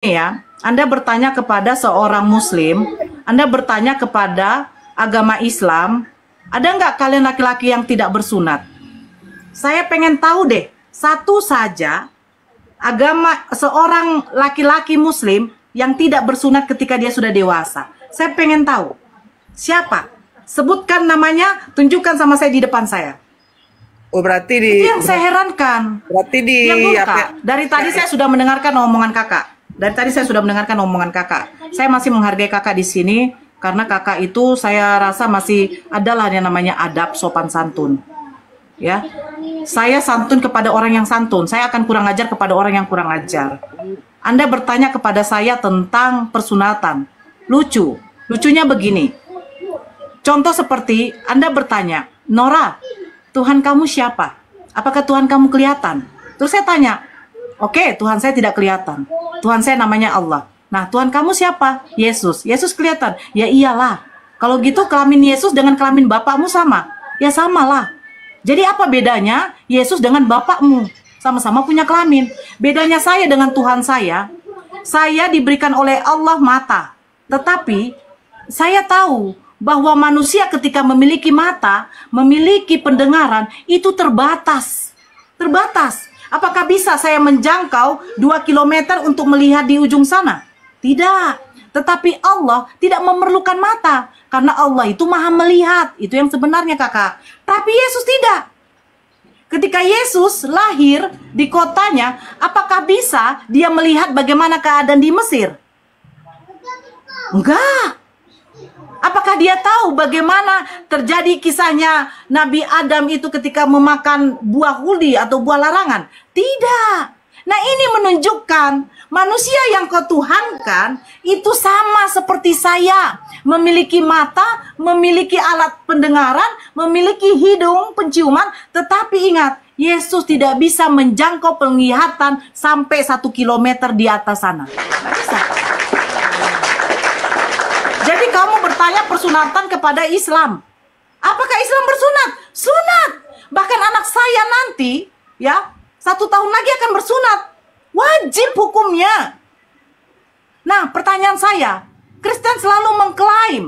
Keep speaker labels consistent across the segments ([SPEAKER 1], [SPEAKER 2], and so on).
[SPEAKER 1] ya, Anda bertanya kepada seorang Muslim, Anda bertanya kepada agama Islam, ada nggak kalian laki-laki yang tidak bersunat? Saya pengen tahu deh, satu saja agama seorang laki-laki Muslim yang tidak bersunat ketika dia sudah dewasa. Saya pengen tahu, siapa? Sebutkan namanya, tunjukkan sama saya di depan saya.
[SPEAKER 2] Oh, berarti
[SPEAKER 1] itu yang saya herankan.
[SPEAKER 2] Berarti di
[SPEAKER 1] dari tadi saya sudah mendengarkan omongan kakak. Dari tadi saya sudah mendengarkan omongan kakak. Saya masih menghargai kakak di sini karena kakak itu saya rasa masih adalah yang namanya adab sopan santun. Ya, saya santun kepada orang yang santun. Saya akan kurang ajar kepada orang yang kurang ajar. Anda bertanya kepada saya tentang persunatan. Lucunya begini. Contoh seperti Anda bertanya, Nora, Tuhan kamu siapa? Apakah Tuhan kamu kelihatan? Terus saya tanya, oke, Tuhan saya tidak kelihatan. Tuhan saya namanya Allah. Nah, Tuhan kamu siapa? Yesus. Yesus kelihatan. Ya iyalah. Kalau gitu kelamin Yesus dengan kelamin bapakmu sama? Ya samalah. Jadi apa bedanya Yesus dengan bapakmu? Sama-sama punya kelamin. Bedanya saya dengan Tuhan saya diberikan oleh Allah mata. Tetapi saya tahu bahwa manusia ketika memiliki mata, memiliki pendengaran, itu terbatas. Terbatas. Apakah bisa saya menjangkau 2 km untuk melihat di ujung sana? Tidak. Tetapi Allah tidak memerlukan mata. Karena Allah itu maha melihat. Itu yang sebenarnya kakak. Tapi Yesus tidak. Ketika Yesus lahir di kotanya, apakah bisa dia melihat bagaimana keadaan di Mesir? Enggak. Apakah dia tahu bagaimana terjadi kisahnya Nabi Adam itu ketika memakan buah huldi atau buah larangan? Tidak. Nah, ini menunjukkan manusia yang kau tuhankan itu sama seperti saya. Memiliki mata, memiliki alat pendengaran, memiliki hidung penciuman. Tetapi ingat, Yesus tidak bisa menjangkau penglihatan sampai 1 kilometer di atas sana. Tidak bisa. Jadi kamu bertanya persunatan kepada Islam. Apakah Islam bersunat? Sunat. Bahkan anak saya nanti, ya, 1 tahun lagi akan bersunat. Wajib hukumnya. Nah, pertanyaan saya, Kristen selalu mengklaim,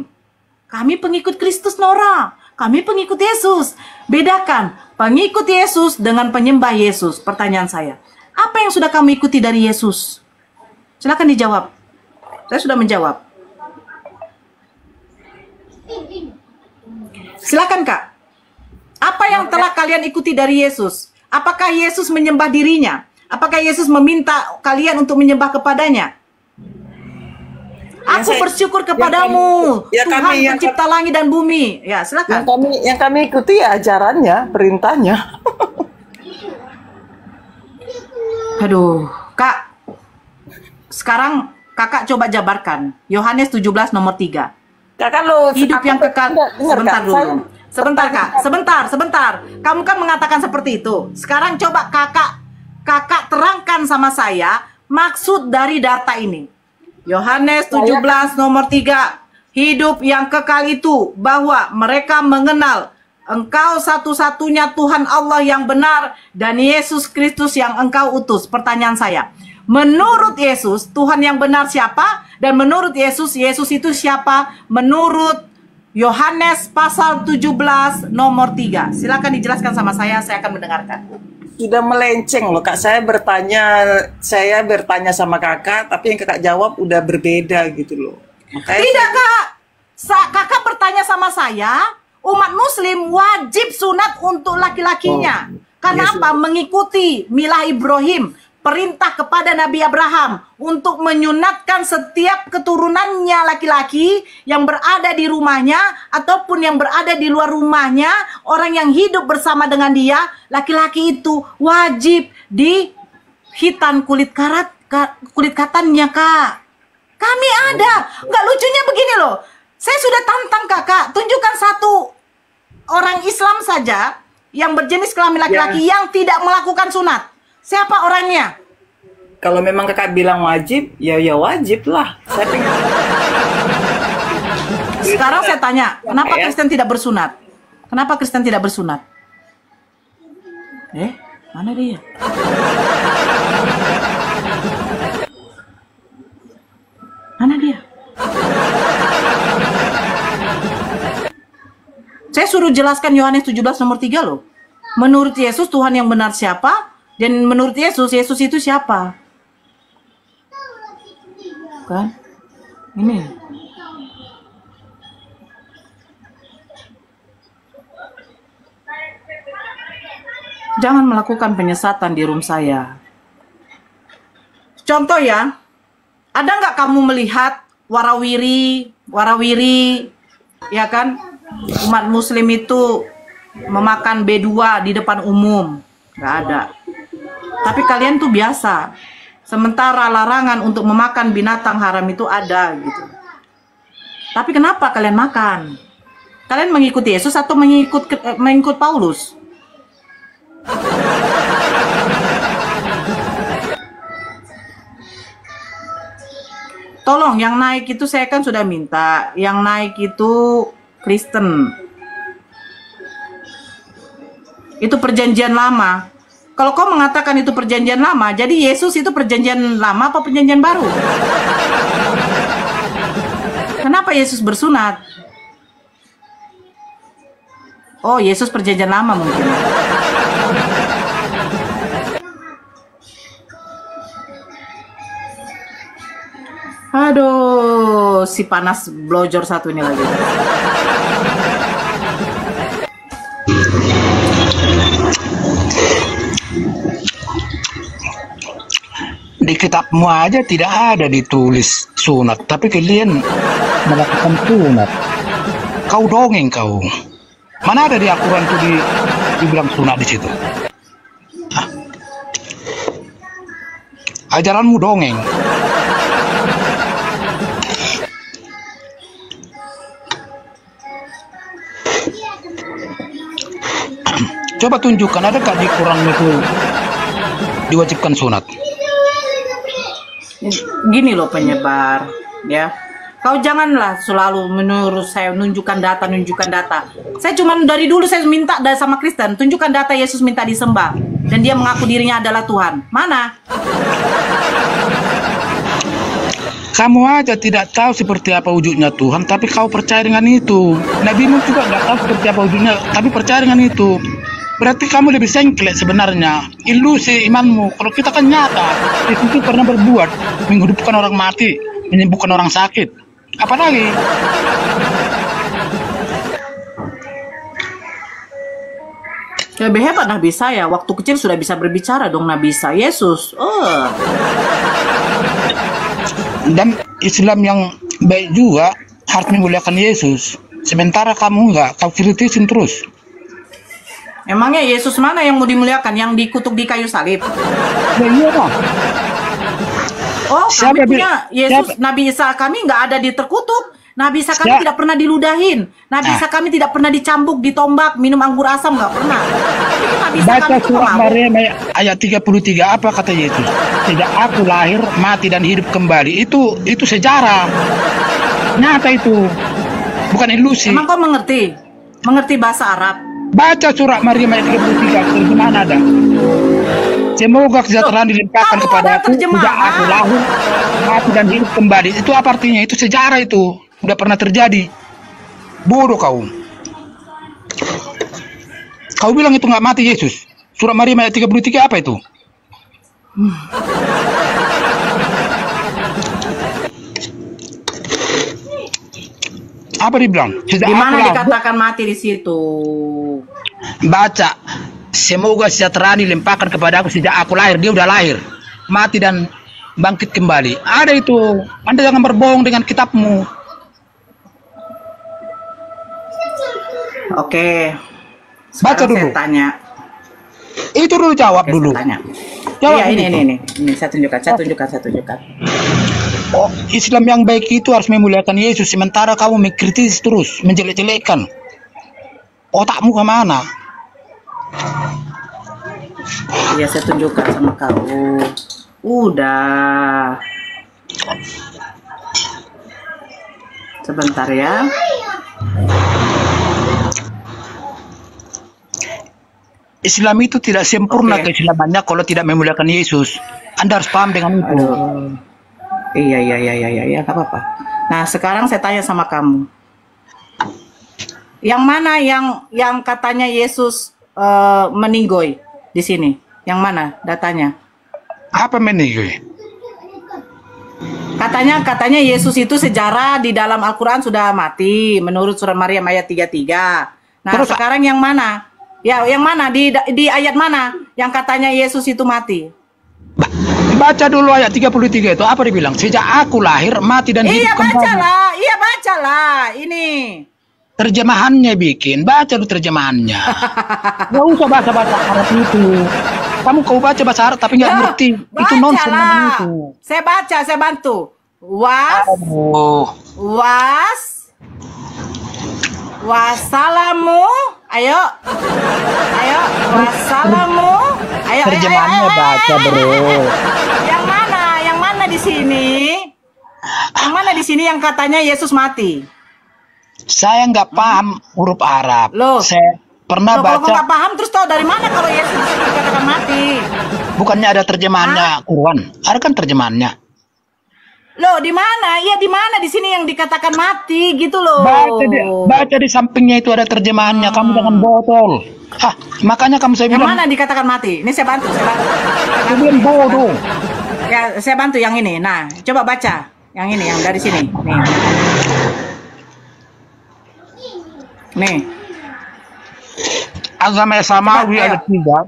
[SPEAKER 1] kami pengikut Kristus, Nora. Kami pengikut Yesus. Bedakan pengikut Yesus dengan penyembah Yesus. Pertanyaan saya, apa yang sudah kamu ikuti dari Yesus? Silakan dijawab. Saya sudah menjawab. Silakan Kak. Apa yang telah kalian ikuti dari Yesus? Apakah Yesus menyembah dirinya? Apakah Yesus meminta kalian untuk menyembah kepadanya? Aku bersyukur kepadamu, Tuhan pencipta langit dan bumi. Ya, silakan.
[SPEAKER 2] Yang kami ikuti ya ajarannya, perintahnya.
[SPEAKER 1] Aduh, Kak. Sekarang Kakak coba jabarkan. Yohanes 17 nomor 3.
[SPEAKER 2] Kakak lo
[SPEAKER 1] hidup yang kekal. Sebentar dulu. Sebentar Kak, sebentar. Kamu kan mengatakan seperti itu. Sekarang coba kakak terangkan sama saya maksud dari data ini. Yohanes 17 nomor 3. Hidup yang kekal itu bahwa mereka mengenal Engkau satu-satunya Tuhan Allah yang benar dan Yesus Kristus yang Engkau utus. Pertanyaan saya, menurut Yesus, Tuhan yang benar siapa? Dan menurut Yesus, Yesus itu siapa? Menurut Yohanes pasal 17 nomor 3. Silakan dijelaskan sama saya akan mendengarkan.
[SPEAKER 2] Sudah melenceng loh Kak, saya bertanya sama kakak, tapi yang kakak jawab udah berbeda gitu loh. Makanya
[SPEAKER 1] tidak Kak, kakak bertanya sama saya, umat muslim wajib sunat untuk laki-lakinya. Kenapa? Mengikuti milah Ibrahim, perintah kepada Nabi Abraham untuk menyunatkan setiap keturunannya laki-laki yang berada di rumahnya ataupun yang berada di luar rumahnya, orang yang hidup bersama dengan dia, laki-laki itu wajib dihitan kulit katannya Kak. Kami ada. Nggak, lucunya begini loh. Saya sudah tantang kakak, tunjukkan satu orang Islam saja yang berjenis kelamin laki-laki yang tidak melakukan sunat. Siapa orangnya?
[SPEAKER 2] Kalau memang kakak bilang wajib, ya wajib lah.
[SPEAKER 1] Sekarang saya tanya, kenapa Kristen tidak bersunat? Kenapa Kristen tidak bersunat? Mana dia? Mana dia? Saya suruh jelaskan Yohanes 17 nomor 3 loh. Menurut Yesus Tuhan yang benar siapa? Dan menurut Yesus, Yesus itu siapa? Kan? Ini. Jangan melakukan penyesatan di room saya. Contoh ya, ada nggak kamu melihat warawiri, ya kan? Umat Muslim itu memakan B2 di depan umum, nggak ada. Tapi kalian tuh biasa. Sementara larangan untuk memakan binatang haram itu ada gitu. Tapi kenapa kalian makan? Kalian mengikuti Yesus atau mengikut Paulus? Tolong, yang naik itu saya kan sudah minta. Yang naik itu Kristen. Itu perjanjian lama. Kalau kau mengatakan itu perjanjian lama, jadi Yesus itu perjanjian lama apa perjanjian baru? Kenapa Yesus bersunat? Oh, Yesus perjanjian lama mungkin. Aduh, si panas blojor satu ini lagi.
[SPEAKER 3] Di kitabmu aja tidak ada ditulis sunat, tapi kalian melakukan sunat. Kau dongeng kau. Mana ada di Al-Quran itu dibilang sunat di situ? Hah? Ajaranmu dongeng. Coba tunjukkan, ada gak di Quran itu diwajibkan sunat?
[SPEAKER 1] Gini loh penyebar, ya. Kau janganlah selalu menurut saya nunjukkan data. Saya cuma dari dulu saya minta sama Kristen, tunjukkan data Yesus minta disembah dan dia mengaku dirinya adalah Tuhan. Mana?
[SPEAKER 3] Kamu aja tidak tahu seperti apa wujudnya Tuhan, tapi kau percaya dengan itu. Nabi Nuh juga nggak tahu seperti apa wujudnya, tapi percaya dengan itu. Berarti kamu lebih sengklek sebenarnya. Ilusi imanmu. Kalau kita kan nyata, itu pernah berbuat, menghidupkan orang mati, menyembuhkan orang sakit. Apalagi?
[SPEAKER 1] Lebih hebat Nabi saya. Waktu kecil sudah bisa berbicara dong Nabi saya. Yesus. Oh.
[SPEAKER 3] Dan Islam yang baik juga harus memuliakan Yesus. Sementara kamu enggak, kau kritisin terus.
[SPEAKER 1] Emangnya Yesus mana yang mau dimuliakan? Yang dikutuk di kayu salib?
[SPEAKER 3] Ya iya lah.
[SPEAKER 1] Oh, kami punya Yesus, Nabi Isa kami nggak ada diterkutuk. Nabi Isa kami tidak pernah diludahin. Nabi Isa kami tidak pernah dicambuk, ditombak, minum anggur asam, nggak pernah. Tapi Nabi Isa
[SPEAKER 3] baca surah Maryam ayat 33, apa kata Yesus? Sejak aku lahir, mati dan hidup kembali. Itu sejarah. Nyata itu. Bukan ilusi.
[SPEAKER 1] Emang kau mengerti? Mengerti bahasa Arab?
[SPEAKER 3] Baca surah Maryam ayat 33, terjemahan ada. Semoga kesejahteraan dilimpahkan kepadaku sejak aku lahir, mati dan hidup kembali. Itu apa artinya? Itu sejarah itu. Udah pernah terjadi. Bodoh kau. Kau bilang itu nggak mati Yesus. Surah Maryam ayat 33 apa itu? Apa dibilang?
[SPEAKER 1] Di mana dikatakan mati di situ?
[SPEAKER 3] Baca. Semoga kesejahteraan dilimpahkan kepada aku sejak aku lahir. Dia udah lahir, mati dan bangkit kembali. Ada itu. Anda jangan berbohong dengan kitabmu.
[SPEAKER 1] Oke.
[SPEAKER 3] Baca dulu.
[SPEAKER 1] Saya tanya.
[SPEAKER 3] Itu dulu jawab dulu.
[SPEAKER 1] Saya tanya.
[SPEAKER 3] Jawab
[SPEAKER 1] iya,
[SPEAKER 3] dulu.
[SPEAKER 1] ini saya tunjukkan.
[SPEAKER 3] Oh, Islam yang baik itu harus memuliakan Yesus, sementara kamu mengkritis terus, menjelek-jelekkan. Otakmu kemana?
[SPEAKER 1] Iya, saya tunjukkan sama kamu. Udah. Sebentar ya.
[SPEAKER 3] Islam itu tidak sempurna keislamannya kalau tidak memuliakan Yesus. Anda harus paham dengan itu.
[SPEAKER 1] Iya, iya, iya, iya, iya, iya, nggak apa-apa. Nah, sekarang saya tanya sama kamu. Yang mana yang katanya Yesus meninggoy di sini? Yang mana datanya?
[SPEAKER 3] Apa meninggoy?
[SPEAKER 1] Katanya Yesus itu sejarah di dalam Al-Quran sudah mati menurut surat Maryam ayat 33. Nah,
[SPEAKER 3] Terus
[SPEAKER 1] sekarang yang mana? Ya, yang mana di ayat mana yang katanya Yesus itu mati?
[SPEAKER 3] baca dulu ayat 33 itu apa dibilang? Sejak aku lahir, mati dan hidup kembali.
[SPEAKER 1] Iya bacalah. Ini.
[SPEAKER 3] Terjemahannya bikin, baca dulu terjemahannya. Gak usah baca-baca Arab itu. Kamu kau baca bahasa Arab tapi nggak ngerti. Itu nonsen namanya itu.
[SPEAKER 1] Saya baca, saya bantu. Was, wasalamu. Ayo, wasalamu. Ayo,
[SPEAKER 3] terjemahannya baca, bro.
[SPEAKER 1] Yang mana di sini? Yang mana di sini yang katanya Yesus mati?
[SPEAKER 3] Saya nggak paham huruf Arab.
[SPEAKER 1] Loh.
[SPEAKER 3] Saya pernah
[SPEAKER 1] Kalau
[SPEAKER 3] baca.
[SPEAKER 1] nggak paham terus tahu dari mana kalau Yesus dikatakan mati?
[SPEAKER 3] Bukannya ada terjemahannya Quran? Ada kan terjemahannya?
[SPEAKER 1] Loh, di mana? Iya, di mana di sini yang dikatakan mati gitu loh.
[SPEAKER 3] Baca di sampingnya itu ada terjemahannya. Kamu jangan botol. Hah, makanya kamu saya
[SPEAKER 1] Yang
[SPEAKER 3] bilang.
[SPEAKER 1] mana dikatakan mati? Ini saya bantu.
[SPEAKER 3] Kamu bilang bodoh.
[SPEAKER 1] Ya, saya bantu yang ini. Nah, coba baca. Yang ini, yang dari sini. Nih.
[SPEAKER 3] Agama Samawi
[SPEAKER 1] Coba,
[SPEAKER 3] ada 3.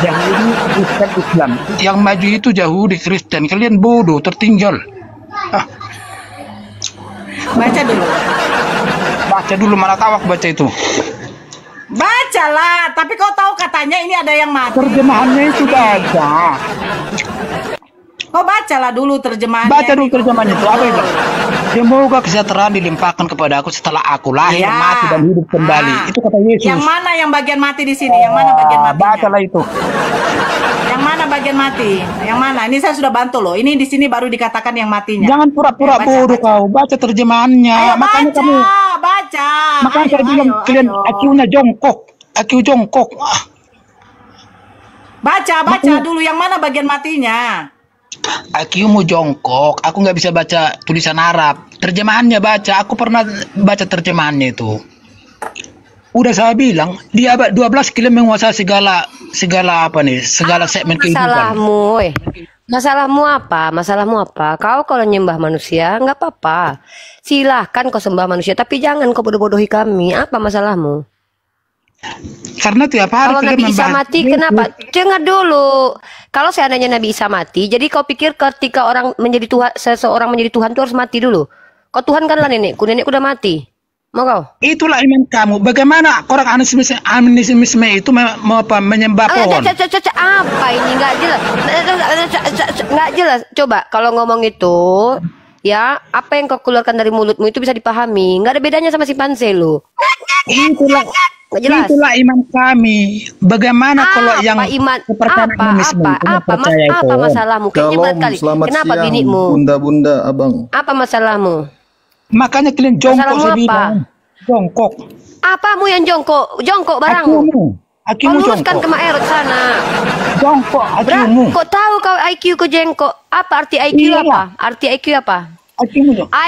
[SPEAKER 3] Yahudi, Kristen, Islam. Yang maju itu Yahudi, Kristen. Kalian bodoh, tertinggal.
[SPEAKER 1] Baca dulu.
[SPEAKER 3] Baca dulu, mana tahu aku baca itu.
[SPEAKER 1] Bacalah, tapi kau tahu katanya ini ada yang mati.
[SPEAKER 3] Terjemahannya itu baca.
[SPEAKER 1] Kau bacalah dulu terjemahannya.
[SPEAKER 3] Baca dulu terjemahannya itu apa itu? Semoga kesejahteraan dilimpahkan kepada aku setelah aku lahir, mati dan hidup kembali. Itu kata Yesus.
[SPEAKER 1] Yang mana yang bagian mati di sini? Yang mana bagian mati?
[SPEAKER 3] Bacalah itu.
[SPEAKER 1] Yang mana bagian mati? Yang mana? Ini saya sudah bantu loh. Ini di sini baru dikatakan yang matinya.
[SPEAKER 3] Jangan pura-pura bodoh kau. Baca terjemahannya.
[SPEAKER 1] Ayo,
[SPEAKER 3] makanya kamu.
[SPEAKER 1] Baca.
[SPEAKER 3] Makanya saya bilang kalian IQ-nya jongkok. IQ jongkok.
[SPEAKER 1] Baca dulu yang mana bagian matinya.
[SPEAKER 3] IQ-mu jongkok. Aku nggak bisa baca tulisan Arab. Terjemahannya baca. Aku pernah baca terjemahannya itu. Udah saya bilang, dia 12 kilo menguasai segala apa nih, segala segmen kehidupan.
[SPEAKER 4] Masalahmu apa? Masalahmu apa? Kau kalau nyembah manusia nggak apa-apa. Silahkan kau sembah manusia, tapi jangan kau bodoh-bodohi kami. Apa masalahmu?
[SPEAKER 3] Karena tiap hari
[SPEAKER 4] kalau Nabi Isa mati, kenapa? Dengar dulu. Kalau seandainya Nabi Isa mati, jadi kau pikir ketika orang menjadi Tuhan, seseorang menjadi Tuhan itu harus mati dulu? Kau Tuhan kan lah nenekku udah mati. Mau kau?
[SPEAKER 3] Itulah iman kamu. Bagaimana orang animisme itu menyembah pohon?
[SPEAKER 4] Apa ini nggak jelas? Nggak jelas. Coba kalau ngomong itu, ya apa yang kau keluarkan dari mulutmu itu bisa dipahami. Nggak ada bedanya sama si Panselu.
[SPEAKER 3] Itulah iman kami. Bagaimana kalau yang
[SPEAKER 4] kepercayaan animisme apa masalahmu? Kenapa binimu?
[SPEAKER 5] Bunda-bunda, abang.
[SPEAKER 4] Apa masalahmu?
[SPEAKER 3] Makanya kalian jongkok sebilang. Jongkok.
[SPEAKER 4] Apamu yang jongkok? Jongkok barangmu. Kau luruskan ke Maerot sana.
[SPEAKER 3] Jongkok IQ-mu.
[SPEAKER 4] Kok tahu kau IQ ku jengkok? Apa arti IQ apa? Arti IQ apa?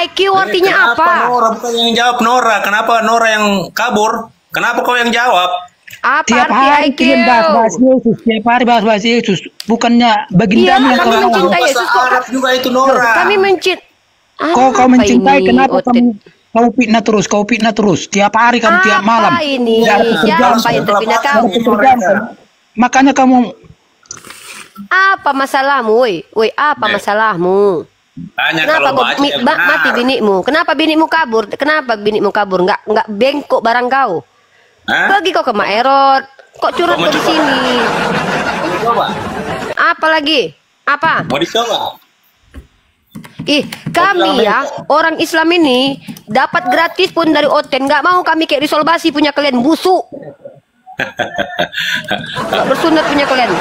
[SPEAKER 4] IQ artinya apa?
[SPEAKER 6] Nora bukan yang jawab Nora. Kenapa Nora yang kabur? Kenapa kau yang jawab?
[SPEAKER 4] Apa
[SPEAKER 3] tiap
[SPEAKER 4] arti
[SPEAKER 3] hari
[SPEAKER 4] IQ?
[SPEAKER 3] kalian bahas Yesus. Tiap hari bahas Yesus. Bukannya bagindamu yang
[SPEAKER 4] kami
[SPEAKER 3] kau
[SPEAKER 4] mencintai Yesus.
[SPEAKER 6] Arab juga itu Nora.
[SPEAKER 4] Kami mencintai.
[SPEAKER 3] Kau mencintai, kenapa kau fitnah terus tiap hari kamu tiap malam.
[SPEAKER 4] Apa ini? Siapa yang terpindah kau?
[SPEAKER 3] Makanya kamu
[SPEAKER 4] apa masalahmu, woi apa masalahmu?
[SPEAKER 6] Tanya
[SPEAKER 4] Kenapa
[SPEAKER 6] kalau
[SPEAKER 4] kau mati binimu? Kenapa binimu kabur? Kenapa binimu kabur? Nggak bengkok barang kau. Pergi kau ke Maerot. Kok curhat kau di sini?
[SPEAKER 6] Mau coba?
[SPEAKER 4] Apa lagi? Apa?
[SPEAKER 6] Mau dicoba?
[SPEAKER 4] Kami ya orang Islam ini dapat gratis pun dari Oten. Nggak mau kami kayak risolbasi punya kalian busuk. Nggak bersunat punya kalian.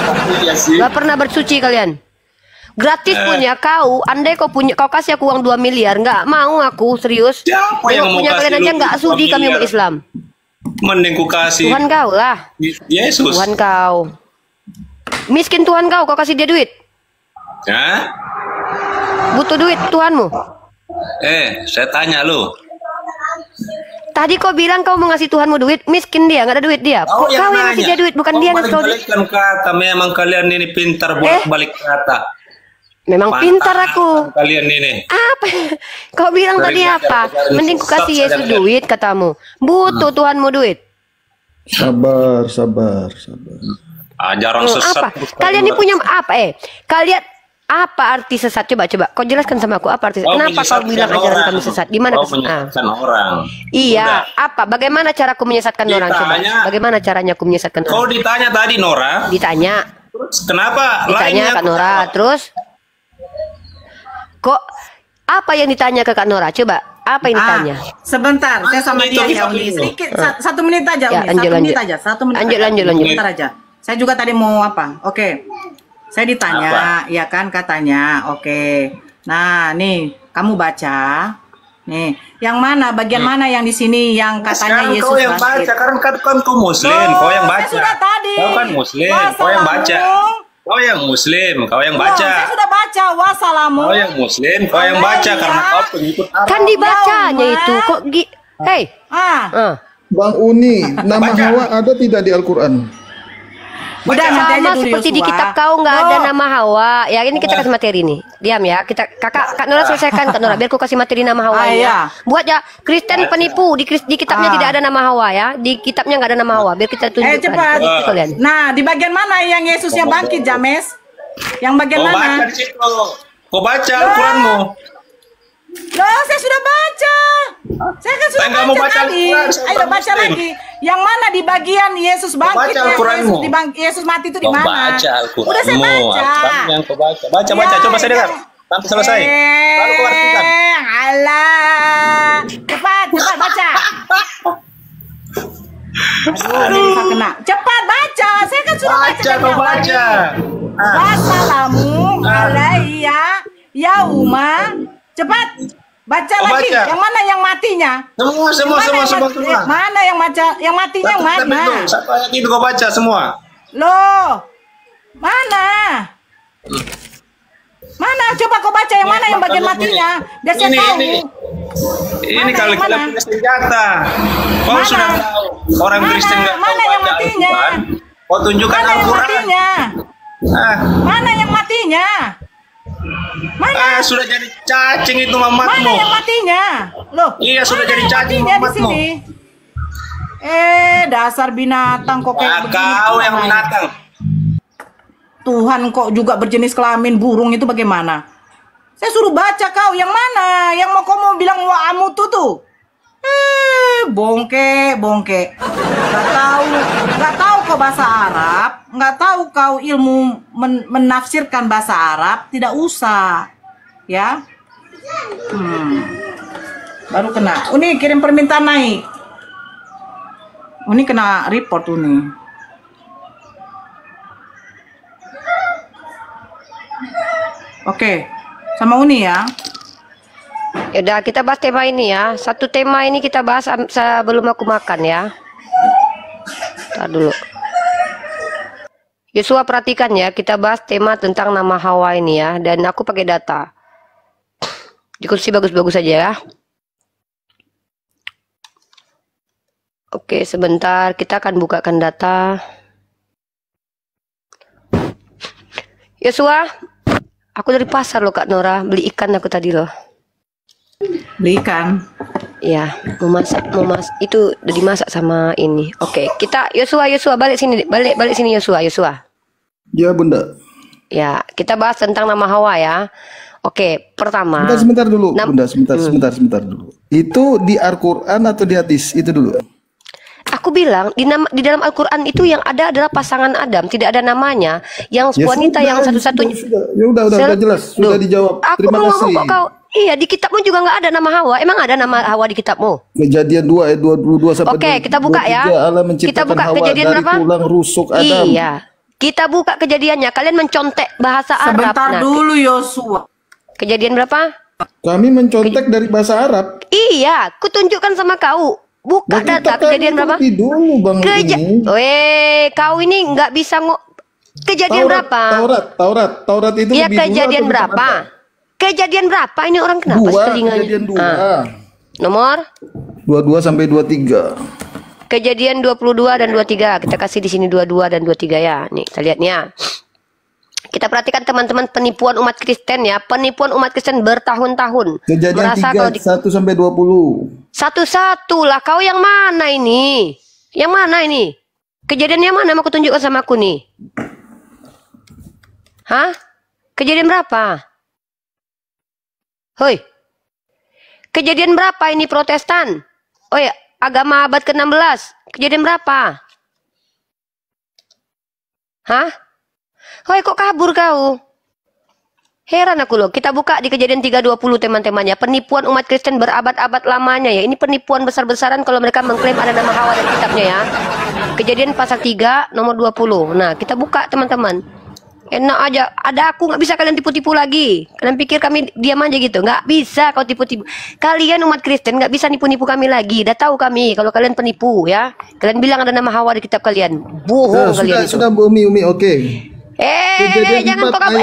[SPEAKER 4] Nggak pernah bersuci kalian. Gratis punya kau. Andai kau kasih aku uang 2 miliar, nggak mau aku serius.
[SPEAKER 6] Siapa yang mau
[SPEAKER 4] punya kalian aja nggak sudi kami umat Islam.
[SPEAKER 6] Mending ku kasih
[SPEAKER 4] Tuhan kau lah.
[SPEAKER 6] Yesus.
[SPEAKER 4] Tuhan kau. Miskin Tuhan kau kasih dia duit.
[SPEAKER 6] Hah?
[SPEAKER 4] Butuh duit Tuhanmu?
[SPEAKER 6] Saya tanya lu.
[SPEAKER 4] Tadi kau bilang kau mau ngasih Tuhanmu duit, miskin dia, nggak ada duit dia. Kok kau yang ngasih dia duit, bukan dia ngasih kau duit?
[SPEAKER 6] Balik-balikan kata, memang kalian ini pintar balik kata.
[SPEAKER 4] Memang pintar aku.
[SPEAKER 6] Kalian ini.
[SPEAKER 4] Apa? Kau bilang tadi apa? Mending ku kasih Yesus duit katamu. Butuh Tuhanmu duit.
[SPEAKER 5] Sabar.
[SPEAKER 6] Ajaran sesat.
[SPEAKER 4] Apa? Kalian ini punya apa? Kalian apa arti sesat? Coba. Kau jelaskan sama aku apa arti sesat. Kenapa kau bilang ajaran kami sesat? Gimana
[SPEAKER 6] menyesatkan orang?
[SPEAKER 4] Iya. Apa? Bagaimana cara aku menyesatkan orang? Coba. Bagaimana caranya aku menyesatkan orang?
[SPEAKER 6] Kau ditanya tadi Nora.
[SPEAKER 4] Ditanya.
[SPEAKER 6] Kenapa?
[SPEAKER 4] Ditanya Kak Nora. Terus? Kok apa yang ditanya ke Kak Nora? Coba. Apa yang ditanya?
[SPEAKER 1] Sebentar, saya sama dia ya Uni. Sedikit, 1 menit aja Uni. 1 menit aja. 1 menit.
[SPEAKER 4] Lanjut.
[SPEAKER 1] Sebentar aja. Saya juga tadi mau apa? Oke. Saya ditanya, ya kan katanya. Oke. Nah, nih kamu baca. Nih, yang mana? Bagian mana yang di sini yang katanya
[SPEAKER 6] sekarang
[SPEAKER 1] Yesus
[SPEAKER 6] kau yang
[SPEAKER 1] bangkit?
[SPEAKER 6] baca, karena kan kau muslim, kau yang baca.
[SPEAKER 1] Saya sudah tadi.
[SPEAKER 6] Kau kan muslim, kau yang baca. Kau yang muslim, kau yang baca.
[SPEAKER 1] Saya sudah baca wassalamu.
[SPEAKER 6] Kau yang muslim, kau yang baca karena kau pengikut Arab.
[SPEAKER 4] Kan dibacanya itu kok Hei.
[SPEAKER 5] Bang Uni, nama Hawa ada tidak di Al-Quran?
[SPEAKER 1] Udah nanti aja
[SPEAKER 4] Sama
[SPEAKER 1] dulu
[SPEAKER 4] seperti di
[SPEAKER 1] Yosua.
[SPEAKER 4] kitab kau nggak ada nama Hawa. Ya ini kita kasih materi nih. Diam ya. Kak Nora selesaikan Kak Nora. Biar aku kasih materi nama Hawa ya. Buat ya Kristen penipu di kitabnya tidak ada nama Hawa ya. Di kitabnya nggak ada nama Hawa. Biar kita tunjukkan.
[SPEAKER 1] Cepat.
[SPEAKER 4] Itu kalian.
[SPEAKER 1] Nah, di bagian mana yang Yesus yang bangkit, James? Yang bagian
[SPEAKER 6] Kau
[SPEAKER 1] mana?
[SPEAKER 6] baca di situ. Kau baca Al-Quranmu.
[SPEAKER 1] Loh, saya sudah baca. Saya kan sudah
[SPEAKER 6] Saya nggak mau
[SPEAKER 1] baca
[SPEAKER 6] baca
[SPEAKER 1] tadi.
[SPEAKER 6] Al-Quran, saya
[SPEAKER 1] Ayo
[SPEAKER 6] bukan
[SPEAKER 1] baca
[SPEAKER 6] Muslim.
[SPEAKER 1] lagi. Yang mana di bagian Yesus bangkit?
[SPEAKER 6] baca Al-Quranmu.
[SPEAKER 1] Yesus mati itu di
[SPEAKER 6] Kau
[SPEAKER 1] mana?
[SPEAKER 6] baca Al-Quranmu.
[SPEAKER 1] Udah saya baca.
[SPEAKER 6] Al-Quran yang kau baca. Baca. Coba saya dengar. Sampai selesai. Lalu kau artikan.
[SPEAKER 1] Alah. Cepat baca. Aduh, bisa kena. Cepat baca. Saya kan sudah baca.
[SPEAKER 6] Kau baca.
[SPEAKER 1] Wassalamu alaiya yauma. Cepat. Baca lagi.
[SPEAKER 6] baca.
[SPEAKER 1] Yang mana yang matinya?
[SPEAKER 6] Semua.
[SPEAKER 1] Mana yang baca? Yang matinya yang mana?
[SPEAKER 6] Satu ayat itu kau baca semua.
[SPEAKER 1] Loh. Mana? Mana? Coba kau baca yang mana yang bagian matinya. Biar saya tahu.
[SPEAKER 6] Ini
[SPEAKER 1] Mana,
[SPEAKER 6] kalau
[SPEAKER 1] yang
[SPEAKER 6] kita
[SPEAKER 1] mana?
[SPEAKER 6] punya senjata. Kau
[SPEAKER 1] Mana?
[SPEAKER 6] sudah tahu. Orang
[SPEAKER 1] Mana?
[SPEAKER 6] Kristen nggak tahu
[SPEAKER 1] Mana yang
[SPEAKER 6] baca
[SPEAKER 1] matinya?
[SPEAKER 6] Al-Quran. Kau tunjukkan
[SPEAKER 1] Mana yang
[SPEAKER 6] Al-Quran.
[SPEAKER 1] matinya? Mana yang matinya? Mana?
[SPEAKER 6] Sudah jadi cacing itu
[SPEAKER 1] Mana
[SPEAKER 6] mamatmu.
[SPEAKER 1] yang matinya? Loh,
[SPEAKER 6] Iya, sudah
[SPEAKER 1] mana
[SPEAKER 6] jadi
[SPEAKER 1] yang
[SPEAKER 6] cacing
[SPEAKER 1] matinya di
[SPEAKER 6] umatmu.
[SPEAKER 1] sini? Dasar binatang kok kayak begini.
[SPEAKER 6] Kau yang
[SPEAKER 1] Tuhan.
[SPEAKER 6] binatang.
[SPEAKER 1] Tuhan kok juga berjenis kelamin burung itu bagaimana? Saya suruh baca kau yang mana? Yang mau kau mau bilang wa'amu tuh. Bongke. Nggak tahu kau bahasa Arab, nggak tahu kau ilmu menafsirkan bahasa Arab, tidak usah, ya. Baru kena. Uni kirim permintaan naik. Uni kena report Uni. Oke, sama Uni ya.
[SPEAKER 4] Yaudah kita bahas tema ini ya. Satu tema ini kita bahas sebelum aku makan ya. Ntar dulu. Yosua perhatikan ya. Kita bahas tema tentang nama Hawa ini ya. Dan aku pakai data. Diskusi bagus-bagus saja ya. Oke sebentar. Kita akan bukakan data. Yosua. Aku dari pasar loh Kak Nora. Beli ikan aku tadi loh.
[SPEAKER 1] Beli ikan.
[SPEAKER 4] Ya, mau masak itu udah dimasak sama ini. Oke, kita Yosua balik sini Yosua.
[SPEAKER 5] Ya Bunda.
[SPEAKER 4] Ya, kita bahas tentang nama Hawa ya. Oke, pertama.
[SPEAKER 5] Sebentar dulu, Bunda, sebentar dulu. Itu di Al-Quran atau di hadis? Itu dulu.
[SPEAKER 4] Aku bilang di dalam Al-Quran itu yang ada adalah pasangan Adam, tidak ada namanya. Yang
[SPEAKER 5] Ya
[SPEAKER 4] wanita
[SPEAKER 5] sudah,
[SPEAKER 4] yang satu-satunya.
[SPEAKER 5] Ya udah jelas, sudah dijawab.
[SPEAKER 4] Aku
[SPEAKER 5] Terima
[SPEAKER 4] mau
[SPEAKER 5] kasih.
[SPEAKER 4] ngomong kok kau. Iya, di kitabmu juga nggak ada nama Hawa. Emang ada nama Hawa di kitabmu?
[SPEAKER 5] Kejadian 2 ayat 22 sampai
[SPEAKER 4] Oke, kita buka ya.
[SPEAKER 5] 23, Allah
[SPEAKER 4] Kita
[SPEAKER 5] menciptakan
[SPEAKER 4] buka
[SPEAKER 5] Hawa
[SPEAKER 4] kejadian
[SPEAKER 5] dari
[SPEAKER 4] berapa?
[SPEAKER 5] tulang rusuk Adam.
[SPEAKER 4] Iya. Kita buka kejadiannya. Kalian mencontek bahasa Arab.
[SPEAKER 1] Sebentar
[SPEAKER 4] Nah,
[SPEAKER 1] dulu Yosua.
[SPEAKER 4] Kejadian berapa?
[SPEAKER 5] Kami mencontek dari bahasa Arab.
[SPEAKER 4] Iya, kutunjukkan sama kau. Buka
[SPEAKER 5] Nah,
[SPEAKER 4] data
[SPEAKER 5] kita kan
[SPEAKER 4] kejadian berapa?
[SPEAKER 5] ngerti dulu Bang ini.
[SPEAKER 4] Kau ini nggak bisa Kejadian berapa?
[SPEAKER 5] Taurat itu
[SPEAKER 4] Iya,
[SPEAKER 5] lebih dulu
[SPEAKER 4] kejadian
[SPEAKER 5] atau
[SPEAKER 4] berapa?
[SPEAKER 5] lebih
[SPEAKER 4] Kejadian berapa? Ini orang kenapa
[SPEAKER 5] Dua,
[SPEAKER 4] telinganya?
[SPEAKER 5] kejadian 2.
[SPEAKER 4] Nomor
[SPEAKER 5] 22 sampai 23.
[SPEAKER 4] kejadian 22 dan 23. Kita kasih di sini 22 dan 23 ya. Nih, kita lihat nih ya. Kita perhatikan teman-teman penipuan umat Kristen ya. Penipuan umat Kristen bertahun-tahun.
[SPEAKER 5] Kejadian 3 1 sampai 20.
[SPEAKER 4] Satu-satu lah. Kau yang mana ini? Yang mana ini? Kejadian yang mana? Mau kutunjukkan sama aku nih. Hah? Kejadian berapa? Hoi. Kejadian berapa ini Protestan? Oh ya, agama abad ke-16. Kejadian berapa? Hah? Hoi, kok kabur kau? Heran aku loh. Kita buka di kejadian 3:20 teman-temannya. Penipuan umat Kristen berabad-abad lamanya ya. Ini penipuan besar-besaran kalau mereka mengklaim ada nama Hawa dan kitabnya ya. Kejadian pasal 3 nomor 20. Nah, kita buka teman-teman. Enak aja. Ada aku, nggak bisa kalian tipu-tipu lagi. Kalian pikir kami diam aja gitu? Nggak bisa kau tipu-tipu. Kalian umat Kristen nggak bisa nipu-nipu kami lagi. Udah tahu kami kalau kalian penipu ya. Kalian bilang ada nama Hawa di kitab kalian. Bohong kalian itu.
[SPEAKER 5] Sudah Umi, oke.
[SPEAKER 4] Jangan kok kamu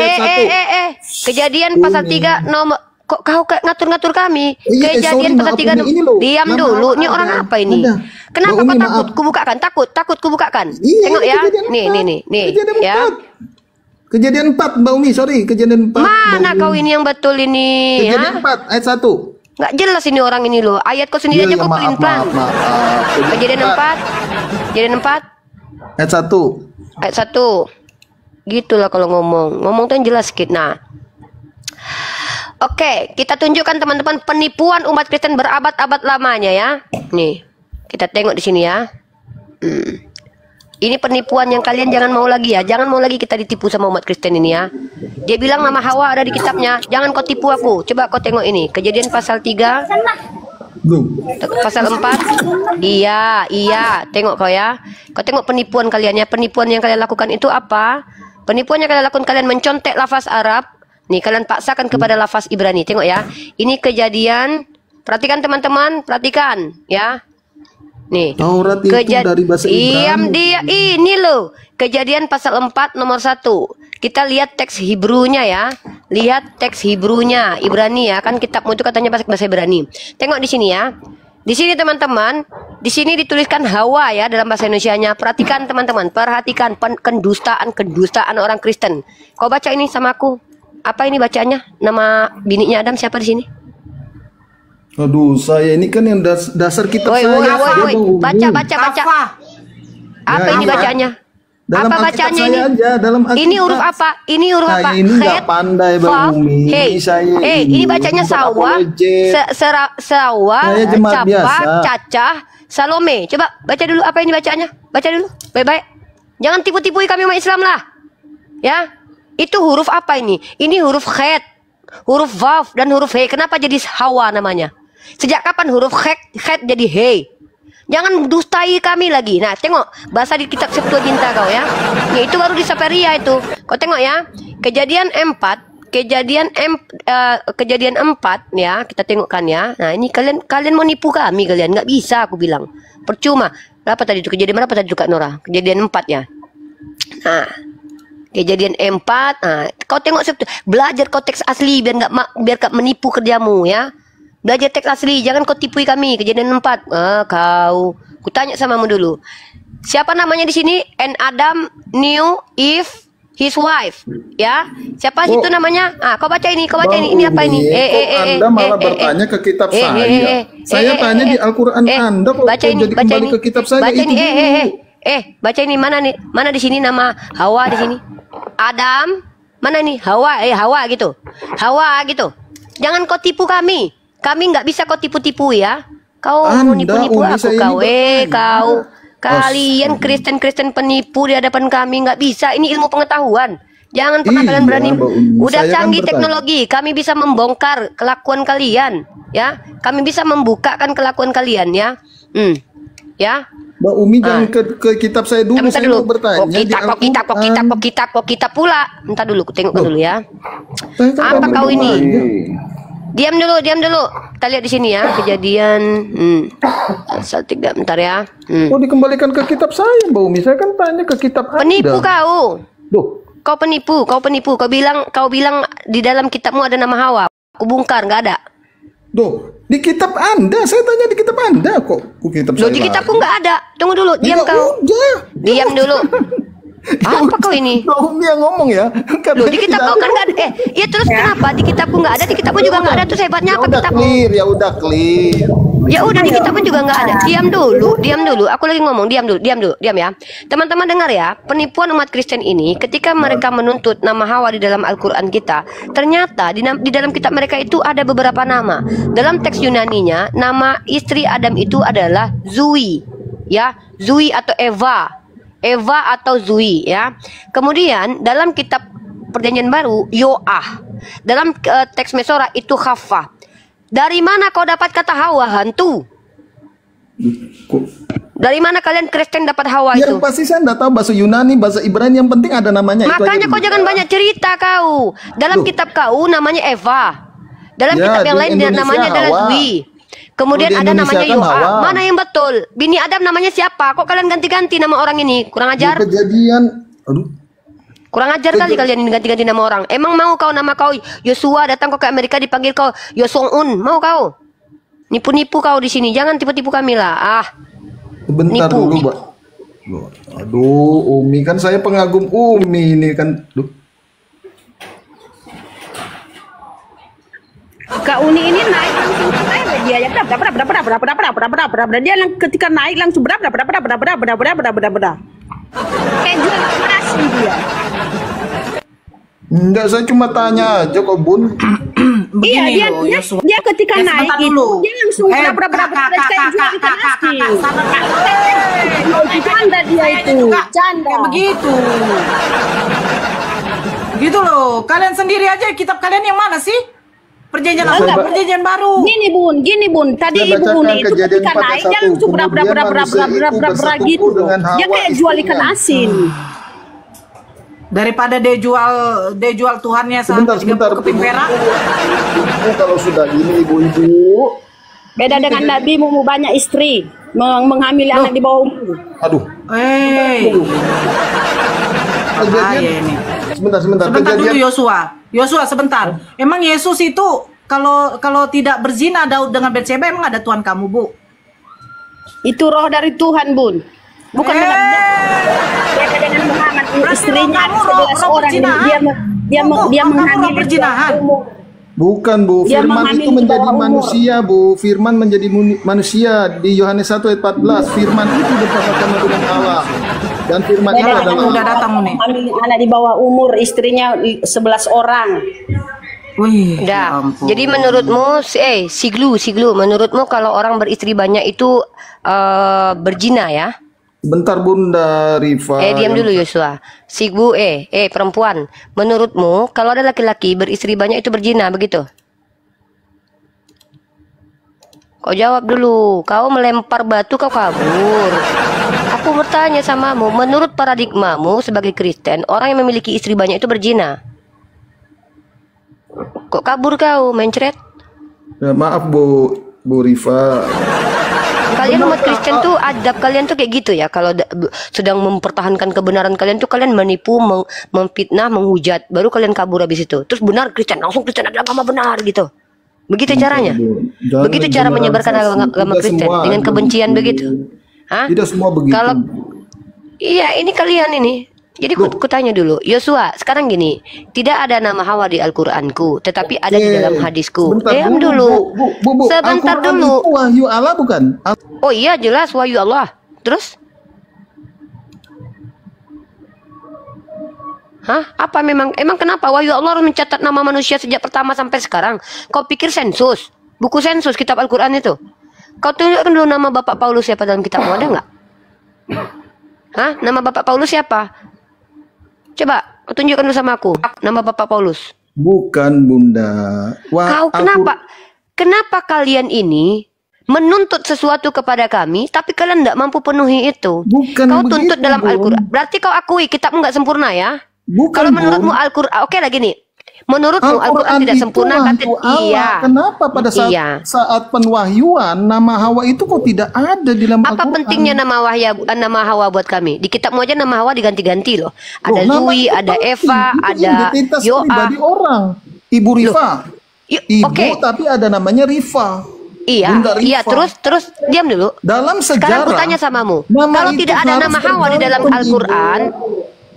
[SPEAKER 4] Kejadian pasal 3 nomor kok kau ngatur-ngatur kami. Kejadian pasal 3 diam dulu. Ini orang apa ini? Kenapa kau takut? Kubukakan. Takut kubukakan. Tengok ya. Nih ya.
[SPEAKER 5] Kejadian 4 Mbak Umi, sorry, kejadian 4.
[SPEAKER 4] Mana kau ini yang betul ini?
[SPEAKER 5] Kejadian 4 ayat 1.
[SPEAKER 4] Nggak jelas ini orang ini loh. Ayat kau sendiri aja kau pelin-pelan. Kejadian 4
[SPEAKER 5] ayat 1.
[SPEAKER 4] Ayat 1. Gitulah kalau ngomong tuh yang jelas sedikit. Nah, oke, kita tunjukkan teman-teman penipuan umat Kristen berabad-abad lamanya ya. Nih, kita tengok di sini ya. Ini penipuan yang kalian jangan mau lagi ya. Jangan mau lagi kita ditipu sama umat Kristen ini ya. Dia bilang nama Hawa ada di kitabnya. Jangan kau tipu aku. Coba kau tengok ini. Kejadian pasal 3. Pasal 4. Iya. Tengok kau ya. Kau tengok penipuan kalian ya. Penipuan yang kalian lakukan itu apa? Penipuan yang kalian lakukan, kalian mencontek lafaz Arab. Nih, kalian paksakan kepada lafaz Ibrani. Tengok ya. Ini kejadian. Perhatikan teman-teman. Perhatikan ya. Nih,
[SPEAKER 5] Taurat itu dari bahasa Ibrani.
[SPEAKER 4] Ini loh. Kejadian pasal 4 nomor 1. Kita lihat teks Hebrunya ya. Lihat teks Hebrunya, Ibrani ya. Kan kitabmu itu katanya bahasa Ibrani. Tengok di sini ya. Di sini teman-teman, di sini dituliskan Hawa ya dalam bahasa Indonesianya. Perhatikan teman-teman, perhatikan kedustaan orang Kristen. Kau baca ini sama aku. Apa ini bacanya? Nama bininya Adam siapa di sini?
[SPEAKER 5] Aduh, saya ini kan yang dasar kitab saya.
[SPEAKER 4] Baca. Apa ini bacanya?
[SPEAKER 5] Dalam
[SPEAKER 4] apa bacanya ini?
[SPEAKER 5] Aja, dalam
[SPEAKER 4] ini huruf apa? Ini huruf apa?
[SPEAKER 5] Ini nggak pandai Bang Umi.
[SPEAKER 4] Ini bacanya Sawa, Sawa, Cacah, Salome. Coba baca dulu apa ini bacanya? Baca dulu, baik-baik. Jangan tipu-tipui kami umat Islam lah. Ya, itu huruf apa ini? Ini huruf khet, huruf vav dan huruf he. Kenapa jadi Hawa namanya? Sejak kapan huruf khet jadi he? Jangan dustai kami lagi. Nah, tengok bahasa di kitab Septuaginta kau ya. Ya itu baru di Saperia itu. Kau tengok ya. Kejadian 4 ya, kita tengokkan ya. Nah, ini kalian mau nipu kami kalian, nggak bisa aku bilang. Percuma. Berapa tadi itu? Kejadian berapa tadi itu Kak Nora? Kejadian 4 ya. Nah, Kejadian 4. Nah, kau tengok belajar konteks asli biar nggak menipu kerjamu ya. Belajar teks asli, jangan kau tipui kami. Kejadian 4. Ku tanya samamu dulu. Siapa namanya di sini? And Adam knew Eve his wife, ya. Siapa itu namanya? Kau baca ini, Ini apa ini?
[SPEAKER 5] Anda malah bertanya ke kitab saya. Saya tanya di Al-Qur'an Anda kok jadi kembali ke kitab saya
[SPEAKER 4] baca ini. Baca ini mana nih? Mana di sini nama Hawa di sini? Adam, mana nih? Hawa gitu. Hawa gitu. Jangan kau tipu kami. Kami nggak bisa kau tipu-tipu ya. Kau mau nipu-nipu aku kau. Kalian Kristen penipu di hadapan kami nggak bisa. Ini ilmu pengetahuan. Jangan pernah kalian berani. Udah canggih teknologi. Kami bisa membongkar kelakuan kalian. Ya, kami bisa membukakan kelakuan kalian ya. Ya.
[SPEAKER 5] Mbak Umi jangan ke kitab saya dulu. Saya mau bertanya.
[SPEAKER 4] Kok kitab pula. Entar dulu, tengok dulu ya. Apa kau ini? Diam dulu. Kita lihat di sini ya, kejadian pasal 3 bentar ya.
[SPEAKER 5] Oh, dikembalikan ke kitab saya, Mbak Umi. Saya kan tanya ke kitab Anda.
[SPEAKER 4] Penipu kau.
[SPEAKER 5] Loh,
[SPEAKER 4] Kau penipu, kau penipu. Kau bilang di dalam kitabmu ada nama Hawa. Aku bongkar, nggak ada.
[SPEAKER 5] Loh, di kitab Anda, saya tanya di kitab Anda kok. Kitab
[SPEAKER 4] Loh,
[SPEAKER 5] saya
[SPEAKER 4] di kitabku
[SPEAKER 5] lagi.
[SPEAKER 4] nggak ada. Tunggu dulu, diam
[SPEAKER 5] Ya
[SPEAKER 4] kau.
[SPEAKER 5] udah.
[SPEAKER 4] Diam dulu. Apa kau ini?
[SPEAKER 5] Umi yang ngomong ya.
[SPEAKER 4] Loh, di kitabku kan nggak ada. Ya terus kenapa? Di kitabku nggak ada, di kitabmu juga nggak ada. Terus hebatnya apa
[SPEAKER 5] udah
[SPEAKER 4] kitabmu?
[SPEAKER 5] clear, ya udah clear.
[SPEAKER 4] Ya udah, di kitabmu juga nggak ada. Diam dulu, diam dulu. Aku lagi ngomong, diam dulu, diam dulu, diam ya. Teman-teman dengar ya, penipuan umat Kristen ini ketika mereka menuntut nama Hawa di dalam Al-Quran kita, ternyata di dalam kitab mereka itu ada beberapa nama. Dalam teks Yunaninya, nama istri Adam itu adalah Zui, ya, Zui atau Eva, Eva atau Zui, ya. Kemudian dalam kitab Perjanjian Baru, Yoah. Dalam teks Mesora itu Hafa. Dari mana kau dapat kata Hawa, hantu?
[SPEAKER 5] Kok?
[SPEAKER 4] Dari mana kalian Kristen dapat Hawa
[SPEAKER 5] Ya
[SPEAKER 4] itu?
[SPEAKER 5] pasti saya enggak tahu bahasa Yunani, bahasa Ibrani, yang penting ada namanya.
[SPEAKER 4] Makanya
[SPEAKER 5] itu
[SPEAKER 4] kau
[SPEAKER 5] aja.
[SPEAKER 4] jangan banyak cerita kau. Dalam
[SPEAKER 5] Loh.
[SPEAKER 4] kitab kau namanya Eva. Dalam
[SPEAKER 5] Ya,
[SPEAKER 4] kitab yang
[SPEAKER 5] di
[SPEAKER 4] lain
[SPEAKER 5] Indonesia
[SPEAKER 4] namanya adalah
[SPEAKER 5] Hawa.
[SPEAKER 4] Zui. Kemudian
[SPEAKER 5] Oh, di
[SPEAKER 4] ada
[SPEAKER 5] Indonesia
[SPEAKER 4] namanya
[SPEAKER 5] kan
[SPEAKER 4] Yoah.
[SPEAKER 5] Hawa.
[SPEAKER 4] Mana yang betul? Bini Adam namanya siapa? Kok kalian ganti-ganti nama orang ini? Kurang
[SPEAKER 5] Di
[SPEAKER 4] ajar.
[SPEAKER 5] Kejadian, aduh.
[SPEAKER 4] Kurang ajar kali kalian ini ganti-ganti nama orang. Emang mau kau nama kau Yosua datang kau ke Amerika dipanggil kau Yosong-un? Mau kau? Nipu-nipu kau di sini. Jangan tipu-tipu kami lah. Ah.
[SPEAKER 5] Sebentar
[SPEAKER 4] Nipu.
[SPEAKER 5] dulu, Mbak. Loh, aduh, Umi kan saya pengagum Umi ini kan. Duh.
[SPEAKER 7] Kak Uni ini naik langsung naik dia ya berapa dia ketika naik langsung berapa kayak jual asin dia.
[SPEAKER 5] Enggak, saya cuma tanya aja kok, Bun.
[SPEAKER 1] Begini
[SPEAKER 7] Iya,
[SPEAKER 1] loh,
[SPEAKER 7] dia
[SPEAKER 1] Yosua.
[SPEAKER 7] dia ketika
[SPEAKER 1] Ya,
[SPEAKER 7] naik
[SPEAKER 1] sebentar
[SPEAKER 7] itu
[SPEAKER 1] dulu.
[SPEAKER 7] dia langsung berapa kayak jual ikan asin. Canda dia itu, canda.
[SPEAKER 1] Kayak begitu. Gitu loh. Kalian sendiri aja kitab kalian yang mana sih? Perjanjian lama,
[SPEAKER 7] Enggak.
[SPEAKER 1] perjanjian baru.
[SPEAKER 7] Gini bun, tadi
[SPEAKER 5] Saya
[SPEAKER 7] ibu
[SPEAKER 5] bacakan
[SPEAKER 7] Uni itu
[SPEAKER 5] Kejadian
[SPEAKER 7] ketika naik dia
[SPEAKER 5] 41.
[SPEAKER 7] langsung
[SPEAKER 5] Kemudian manusia itu bersekutu
[SPEAKER 7] gitu.
[SPEAKER 5] dengan
[SPEAKER 7] Dia
[SPEAKER 5] Hawa
[SPEAKER 7] kayak jual ikan
[SPEAKER 5] istrinya.
[SPEAKER 7] asin.
[SPEAKER 1] Daripada dia jual Tuhannya
[SPEAKER 5] Sebentar,
[SPEAKER 1] 130 keping perak.
[SPEAKER 5] Ibu, kalau sudah gini, ibu-ibu.
[SPEAKER 7] Beda dengan Nabi mu banyak istri, menghamili anak di bawah umur.
[SPEAKER 5] Aduh,
[SPEAKER 1] Bahaya ini.
[SPEAKER 5] sebentar.
[SPEAKER 1] Sebentar dulu
[SPEAKER 5] Kejadian,
[SPEAKER 1] Yosua sebentar. Emang Yesus itu kalau tidak berzina Daud dengan Batseba, emang ada Tuhan kamu, Bu?
[SPEAKER 7] Itu roh dari Tuhan, Bun. Bukan dengan beda dengan Muhammad, istrinya
[SPEAKER 1] kamu
[SPEAKER 7] 11
[SPEAKER 1] roh
[SPEAKER 7] orang
[SPEAKER 1] perzinahan.
[SPEAKER 7] dia
[SPEAKER 1] Bu, kamu roh
[SPEAKER 7] menghamili
[SPEAKER 1] perzinahan.
[SPEAKER 5] bukan, Bu.
[SPEAKER 7] Dia
[SPEAKER 5] Firman
[SPEAKER 7] menghamili
[SPEAKER 5] itu
[SPEAKER 7] di
[SPEAKER 5] menjadi
[SPEAKER 7] bawah umur.
[SPEAKER 5] manusia, Bu. Firman menjadi manusia di Yohanes 1 ayat 14. Firman itu bersama-sama dengan Allah. Dan firman itu
[SPEAKER 7] Beda dengan
[SPEAKER 1] udah
[SPEAKER 5] adalah
[SPEAKER 1] datang nih.
[SPEAKER 7] menghamili anak di bawah umur, istrinya 11 orang.
[SPEAKER 1] Wih, ya
[SPEAKER 4] Dah.
[SPEAKER 1] ampun.
[SPEAKER 4] Jadi menurutmu, Siglu, menurutmu kalau orang beristri banyak itu berzina ya?
[SPEAKER 5] Bentar, Bunda Rifa.
[SPEAKER 4] Diam dulu Yosua. Sigbu, perempuan. Menurutmu kalau ada laki-laki beristri banyak itu berzina, begitu? Kau jawab dulu. Kau melempar batu, kau kabur. Aku bertanya samamu, menurut paradigmamu sebagai Kristen, orang yang memiliki istri banyak itu berzina. Kok kabur kau, mencret?
[SPEAKER 5] Ya, maaf, Bu Rifa.
[SPEAKER 4] Kalian umat Kristen tuh adab kalian tuh kayak gitu ya. Kalau sedang mempertahankan kebenaran kalian tuh kalian menipu, memfitnah, menghujat, baru kalian kabur habis itu. Terus benar Kristen, langsung Kristen adalah agama benar gitu. Begitu caranya.
[SPEAKER 5] Jangan
[SPEAKER 4] Begitu cara menyebarkan agama
[SPEAKER 5] Tidak
[SPEAKER 4] Kristen
[SPEAKER 5] semua
[SPEAKER 4] dengan kebencian
[SPEAKER 5] begitu.
[SPEAKER 4] begitu. Hah?
[SPEAKER 5] Tidak semua begitu.
[SPEAKER 4] Kalau iya, ini kalian ini. Jadi ku tanya dulu, Yosua, sekarang gini, tidak ada nama Hawa di Al-Qur'anku, tetapi ada di dalam hadisku.
[SPEAKER 5] Sebentar,
[SPEAKER 4] Diam
[SPEAKER 5] Bu,
[SPEAKER 4] dulu.
[SPEAKER 5] Bu.
[SPEAKER 4] Sebentar
[SPEAKER 5] Al-Quran
[SPEAKER 4] dulu.
[SPEAKER 5] itu wahyu Allah bukan?
[SPEAKER 4] Oh iya, jelas wahyu Allah. Terus? Hah? Apa emang kenapa wahyu Allah harus mencatat nama manusia sejak pertama sampai sekarang? Kau pikir sensus? Buku sensus kitab Al-Qur'an itu. Kau tunjukkan dulu nama Bapak Paulus siapa dalam kitabmu, ada nggak? Hah? Nama Bapak Paulus siapa? Coba kau tunjukkan dulu sama aku nama Bapak Paulus.
[SPEAKER 5] Bukan, Bunda.
[SPEAKER 4] Kau kenapa kalian ini menuntut sesuatu kepada kami, tapi kalian tidak mampu penuhi itu?
[SPEAKER 5] Bukan
[SPEAKER 4] Kau
[SPEAKER 5] begitu,
[SPEAKER 4] tuntut dalam
[SPEAKER 5] Bun.
[SPEAKER 4] Al-Quran. Berarti kau akui kitabmu nggak sempurna ya?
[SPEAKER 5] Bukan,
[SPEAKER 4] Kalau menurutmu
[SPEAKER 5] Bun.
[SPEAKER 4] Al-Quran, oke lagi nih. Menurutmu Al-Quran tidak sempurna?
[SPEAKER 5] Tuhan,
[SPEAKER 4] Kata,
[SPEAKER 5] itu Allah.
[SPEAKER 4] iya.
[SPEAKER 5] Kenapa pada saat
[SPEAKER 4] Iya.
[SPEAKER 5] saat penwahyuan nama Hawa itu kok tidak ada di dalam
[SPEAKER 4] Apa
[SPEAKER 5] Al-Quran?
[SPEAKER 4] pentingnya nama Hawa buat kami? Di kitabmu aja nama Hawa diganti-ganti loh. Ada
[SPEAKER 5] Loh, nama
[SPEAKER 4] Zui,
[SPEAKER 5] itu
[SPEAKER 4] ada
[SPEAKER 5] penting.
[SPEAKER 4] Eva,
[SPEAKER 5] Itu
[SPEAKER 4] ada
[SPEAKER 5] identitas
[SPEAKER 4] Yoa.
[SPEAKER 5] pribadi orang. Ibu Rifa. Ibu
[SPEAKER 4] Oke,
[SPEAKER 5] tapi ada namanya Rifa.
[SPEAKER 4] iya,
[SPEAKER 5] Bunda
[SPEAKER 4] iya.
[SPEAKER 5] Rifa.
[SPEAKER 4] Terus diam dulu.
[SPEAKER 5] Dalam
[SPEAKER 4] Sekarang
[SPEAKER 5] sejarah.
[SPEAKER 4] aku tanya samamu,
[SPEAKER 5] nama
[SPEAKER 4] kalau
[SPEAKER 5] itu
[SPEAKER 4] tidak ada
[SPEAKER 5] harus
[SPEAKER 4] nama Hawa di dalam
[SPEAKER 5] tergantung,
[SPEAKER 4] Al-Quran,
[SPEAKER 5] Ibu.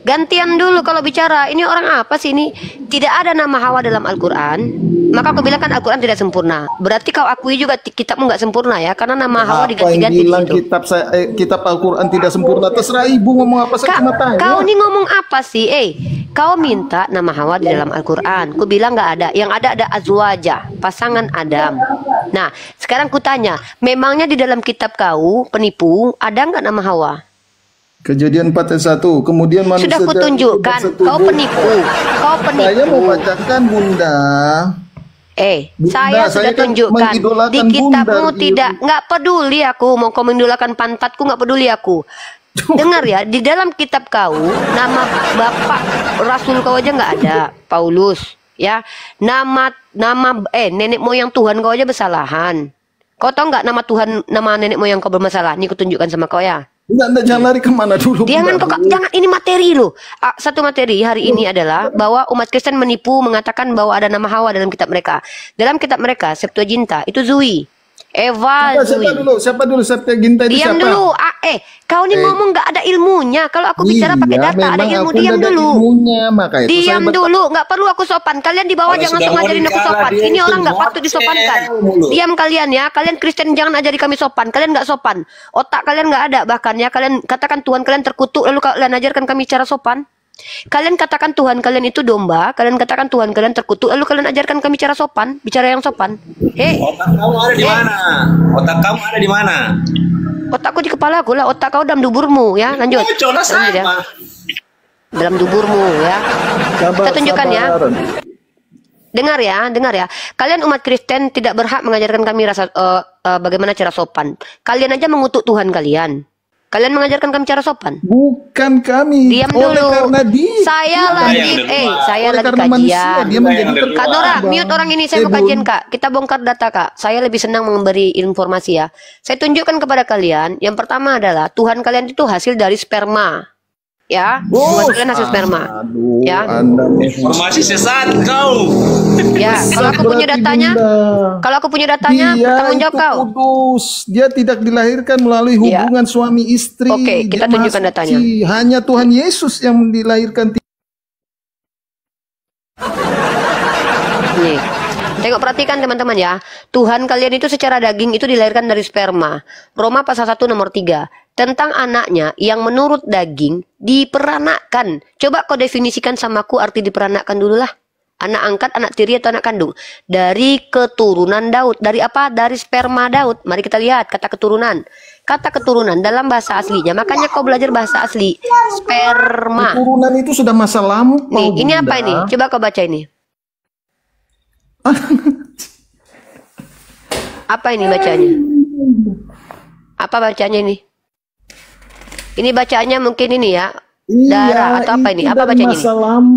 [SPEAKER 4] gantian dulu kalau bicara. Ini orang apa sih ini? Tidak ada nama Hawa dalam Al-Quran, maka aku bilang kan Al-Quran tidak sempurna. Berarti kau akui juga kitabmu nggak sempurna ya, karena nama Hawa
[SPEAKER 5] Apa yang
[SPEAKER 4] diganti-ganti di
[SPEAKER 5] bilang
[SPEAKER 4] situ.
[SPEAKER 5] kitab Al-Quran tidak sempurna? Terserah ibu ngomong apa saya cuma tanya.
[SPEAKER 4] Kau ini ngomong apa sih? Kau minta nama Hawa di dalam Al-Quran. Ku bilang nggak ada. Yang ada azwaja, pasangan Adam. Nah, sekarang ku tanya, memangnya di dalam kitab kau, penipu, ada nggak nama Hawa?
[SPEAKER 5] Kejadian 4 ayat 1. Kemudian manusia
[SPEAKER 4] Sudah kutunjukkan, kau penipu. Kau
[SPEAKER 5] Saya mau
[SPEAKER 4] penipu.
[SPEAKER 5] bacakan Bunda. Bunda,
[SPEAKER 4] Saya
[SPEAKER 5] saya
[SPEAKER 4] sudah
[SPEAKER 5] kan
[SPEAKER 4] tunjukkan
[SPEAKER 5] mengidolakan
[SPEAKER 4] di kitabmu
[SPEAKER 5] Bunda,
[SPEAKER 4] tidak, nggak peduli aku mau kau mengidolakan pantatku, nggak peduli aku. Dengar ya, di dalam kitab kau nama bapak Rasul kau aja nggak ada, Paulus, ya. Nama nenek moyang Tuhan kau aja bersalahan. Kau tahu nggak nama Tuhan, nama nenek moyang kau bermasalah? Ini kutunjukkan sama kau ya.
[SPEAKER 5] Enggak, jangan lari kemana dulu.
[SPEAKER 4] Jangan
[SPEAKER 5] Bunda.
[SPEAKER 4] kok, jangan, ini materi loh. Satu materi hari ini adalah bahwa umat Kristen menipu mengatakan bahwa ada nama Hawa dalam kitab mereka. Dalam kitab mereka Septuaginta itu Zui, Eva, Zui.
[SPEAKER 5] Siapa dulu Septuaginta itu
[SPEAKER 4] Diam
[SPEAKER 5] siapa?
[SPEAKER 4] dulu. Kau ini ngomong nggak ada ilmunya. Kalau aku bicara pakai
[SPEAKER 5] Iya,
[SPEAKER 4] data ada
[SPEAKER 5] memang
[SPEAKER 4] ilmu,
[SPEAKER 5] aku
[SPEAKER 4] diam
[SPEAKER 5] nggak ada
[SPEAKER 4] dulu.
[SPEAKER 5] ilmunya, makanya itu
[SPEAKER 4] Diam
[SPEAKER 5] saya
[SPEAKER 4] dulu, nggak perlu aku sopan. Kalian di bawah
[SPEAKER 6] Kalau
[SPEAKER 4] jangan
[SPEAKER 6] sudah
[SPEAKER 4] langsung
[SPEAKER 6] mau
[SPEAKER 4] ngajarin aku
[SPEAKER 6] dikalah,
[SPEAKER 4] sopan.
[SPEAKER 6] dia
[SPEAKER 4] Ini
[SPEAKER 6] itu
[SPEAKER 4] orang nggak patut disopankan.
[SPEAKER 6] mulu.
[SPEAKER 4] Diam kalian ya. Kalian Kristen jangan ajari kami sopan. Kalian nggak sopan. Otak kalian nggak ada bahkan ya. Kalian katakan Tuhan kalian terkutuk lalu kalian ajarkan kami cara sopan. Kalian katakan Tuhan kalian itu domba. Kalian katakan Tuhan kalian terkutuk lalu kalian ajarkan kami cara sopan. Bicara yang sopan.
[SPEAKER 6] Otak kamu ada di mana? Otak kamu ada di mana?
[SPEAKER 4] Otakku di kepala aku lah. Otak kau dalam duburmu ya. Lanjut.
[SPEAKER 6] Coba
[SPEAKER 4] Lanjut ya.
[SPEAKER 6] sama.
[SPEAKER 4] Dalam duburmu ya. Kita tunjukkan ya. Dengar ya. Kalian umat Kristen tidak berhak mengajarkan kami bagaimana cara sopan. Kalian aja mengutuk Tuhan kalian. Kalian mengajarkan kami cara sopan.
[SPEAKER 5] Bukan kami.
[SPEAKER 4] Diam
[SPEAKER 5] Oleh
[SPEAKER 4] dulu.
[SPEAKER 5] karena dia.
[SPEAKER 4] Saya lagi, saya
[SPEAKER 5] Oleh
[SPEAKER 4] lagi
[SPEAKER 5] karena manusia,
[SPEAKER 4] kajian.
[SPEAKER 5] dia menjadi
[SPEAKER 4] Kak Nora, mute orang ini, saya mau
[SPEAKER 5] Bun.
[SPEAKER 4] kajian Kak. Kita bongkar data Kak. Saya lebih senang memberi informasi ya. Saya tunjukkan kepada kalian. Yang pertama adalah Tuhan kalian itu hasil dari sperma. Ya, Tuhan kalian hasil sperma.
[SPEAKER 5] Aduh,
[SPEAKER 4] Ya.
[SPEAKER 5] Anda
[SPEAKER 6] Informasi sesat kau.
[SPEAKER 4] Ya, kalau aku punya
[SPEAKER 5] berarti,
[SPEAKER 4] datanya,
[SPEAKER 5] Bunda.
[SPEAKER 4] kalau aku punya datanya,
[SPEAKER 5] Dia
[SPEAKER 4] bertanggung jawab
[SPEAKER 5] itu
[SPEAKER 4] kau.
[SPEAKER 5] kudus. Dia tidak dilahirkan melalui
[SPEAKER 4] Iya.
[SPEAKER 5] hubungan suami istri.
[SPEAKER 4] Oke, kita
[SPEAKER 5] Dia
[SPEAKER 4] tunjukkan
[SPEAKER 5] maha
[SPEAKER 4] datanya.
[SPEAKER 5] suci. Hanya Tuhan Yesus yang dilahirkan.
[SPEAKER 4] Nih. Tengok, perhatikan teman-teman ya. Tuhan kalian itu secara daging itu dilahirkan dari sperma. Roma pasal 1 nomor 3. Tentang anaknya yang menurut daging diperanakkan. Coba kau definisikan samaku arti diperanakkan dulu lah. Anak angkat, anak tiri atau anak kandung. Dari keturunan Daud. Dari apa? Dari sperma Daud. Mari kita lihat kata keturunan. Kata keturunan dalam bahasa aslinya. Makanya kau belajar bahasa asli. Sperma.
[SPEAKER 5] Turunan itu sudah masa lampau.
[SPEAKER 4] Nih, ini apa
[SPEAKER 5] Bunda.
[SPEAKER 4] ini? Coba kau baca ini. Apa ini bacanya? Apa bacanya ini? Ini bacaannya mungkin ini ya. Darah atau apa ini? Apa bacanya ini?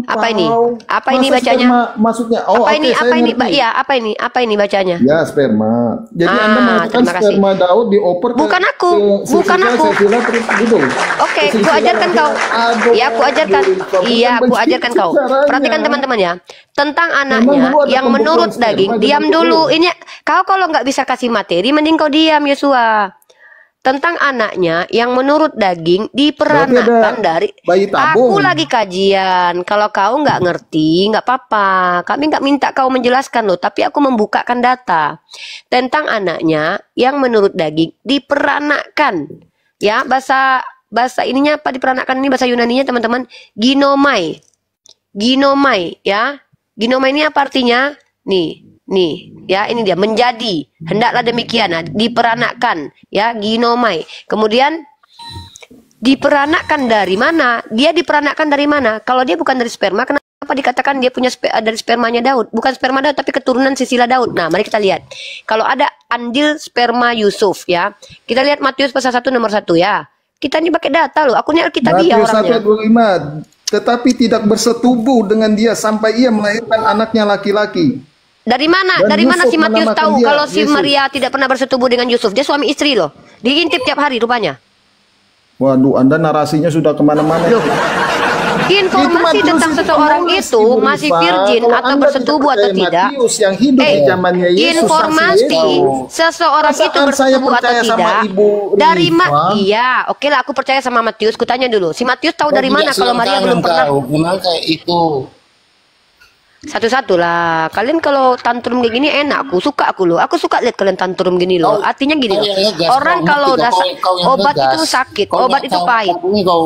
[SPEAKER 4] Apa ini? Apa ini bacanya?
[SPEAKER 5] Maksudnya,
[SPEAKER 4] Apa ini?
[SPEAKER 5] saya
[SPEAKER 4] Apa ini?
[SPEAKER 5] ngerti.
[SPEAKER 4] Iya, apa ini? Apa ini bacanya?
[SPEAKER 5] Ya, sperma. Jadi Anda mengatakan
[SPEAKER 4] terima kasih.
[SPEAKER 5] sperma Daud dioper ke
[SPEAKER 4] Bukan aku, bukan
[SPEAKER 5] silsilah,
[SPEAKER 4] aku.
[SPEAKER 5] silsilah, terus gitu.
[SPEAKER 4] Oke, ku
[SPEAKER 5] Silsilah
[SPEAKER 4] ajarkan kau.
[SPEAKER 5] Aduh,
[SPEAKER 4] Ya, aku ajarkan. Iya, aku ajarkan kau.
[SPEAKER 5] caranya.
[SPEAKER 4] Perhatikan teman-teman ya. Tentang
[SPEAKER 5] Memang
[SPEAKER 4] anaknya
[SPEAKER 5] dulu ada
[SPEAKER 4] yang
[SPEAKER 5] pembukuan
[SPEAKER 4] menurut
[SPEAKER 5] sperma
[SPEAKER 4] daging.
[SPEAKER 5] dan
[SPEAKER 4] Diam
[SPEAKER 5] pembukuan.
[SPEAKER 4] dulu. Ini kau kalau nggak bisa kasih materi, mending kau diam, Yosua. Tentang anaknya yang menurut daging diperanakkan
[SPEAKER 5] Berarti ada
[SPEAKER 4] dari
[SPEAKER 5] bayi tabung.
[SPEAKER 4] aku lagi kajian. Kalau kau nggak ngerti, nggak apa-apa. Kami nggak minta kau menjelaskan loh, tapi aku membukakan data tentang anaknya yang menurut daging diperanakkan. Ya, bahasa ininya apa diperanakkan ini bahasa Yunaninya teman-teman? Ginomai. Ginomai ya. Ginomai ini apa artinya? Nih, ya ini dia menjadi. Hendaklah demikian, nah, diperanakkan ya, ginomai. Kemudian diperanakkan dari mana? Dia diperanakkan dari mana? Kalau dia bukan dari sperma, kenapa dikatakan dia punya dari spermanya Daud? Bukan sperma Daud tapi keturunan silsilah Daud. Nah, mari kita lihat. Kalau ada andil sperma Yusuf ya. Kita lihat Matius pasal 1 nomor 1 ya. Kita ini pakai data loh. Akunnya Alkitabiah
[SPEAKER 5] Matius 1
[SPEAKER 4] orangnya.
[SPEAKER 5] ayat 25. Tetapi tidak bersetubuh dengan dia sampai ia melahirkan anaknya laki-laki.
[SPEAKER 4] Dari mana?
[SPEAKER 5] Dan
[SPEAKER 4] Dari mana
[SPEAKER 5] Yusuf
[SPEAKER 4] si Matius
[SPEAKER 5] menamakan
[SPEAKER 4] tahu
[SPEAKER 5] dia
[SPEAKER 4] kalau si
[SPEAKER 5] Yesus.
[SPEAKER 4] Maria tidak pernah bersetubuh dengan Yusuf? Dia suami istri loh. Diintip tiap hari rupanya.
[SPEAKER 5] Waduh, Anda narasinya sudah kemana-mana.
[SPEAKER 4] Loh. Informasi
[SPEAKER 5] Itu
[SPEAKER 4] tentang
[SPEAKER 5] Matius
[SPEAKER 4] seseorang
[SPEAKER 5] penulis,
[SPEAKER 4] itu
[SPEAKER 5] Ibu
[SPEAKER 4] masih
[SPEAKER 5] Rifa.
[SPEAKER 4] virgin
[SPEAKER 5] Kalau
[SPEAKER 4] atau
[SPEAKER 5] Anda
[SPEAKER 4] bersetubuh
[SPEAKER 5] tidak
[SPEAKER 4] atau
[SPEAKER 5] percaya
[SPEAKER 4] tidak.
[SPEAKER 5] Matius yang hidup di zamannya Yesus,
[SPEAKER 4] Informasi
[SPEAKER 5] saksi itu.
[SPEAKER 4] seseorang itu
[SPEAKER 5] Perasaan saya
[SPEAKER 4] bersetubuh atau
[SPEAKER 5] percaya sama
[SPEAKER 4] tidak.
[SPEAKER 5] Ibu
[SPEAKER 4] Dari
[SPEAKER 5] Rifa.
[SPEAKER 4] iya, oke lah aku percaya sama Matius. Kutanya dulu. Si Matius tahu dari mana kalau Maria belum pernah?
[SPEAKER 3] Memang kayak itu.
[SPEAKER 4] Satu-satu lah. Kalian kalau tantrum kayak gini enak. Aku suka aku loh. Aku suka lihat kalian tantrum gini loh. Artinya gini
[SPEAKER 3] Kau
[SPEAKER 4] loh.
[SPEAKER 3] yang ngegas,
[SPEAKER 4] Orang
[SPEAKER 3] kau
[SPEAKER 4] kalau
[SPEAKER 3] ngerti,
[SPEAKER 4] udah
[SPEAKER 3] kau yang
[SPEAKER 4] obat
[SPEAKER 3] ngegas.
[SPEAKER 4] itu sakit,
[SPEAKER 3] Kau
[SPEAKER 4] obat
[SPEAKER 3] nggak
[SPEAKER 4] itu
[SPEAKER 3] tahu,
[SPEAKER 4] pahit.
[SPEAKER 3] Ini kau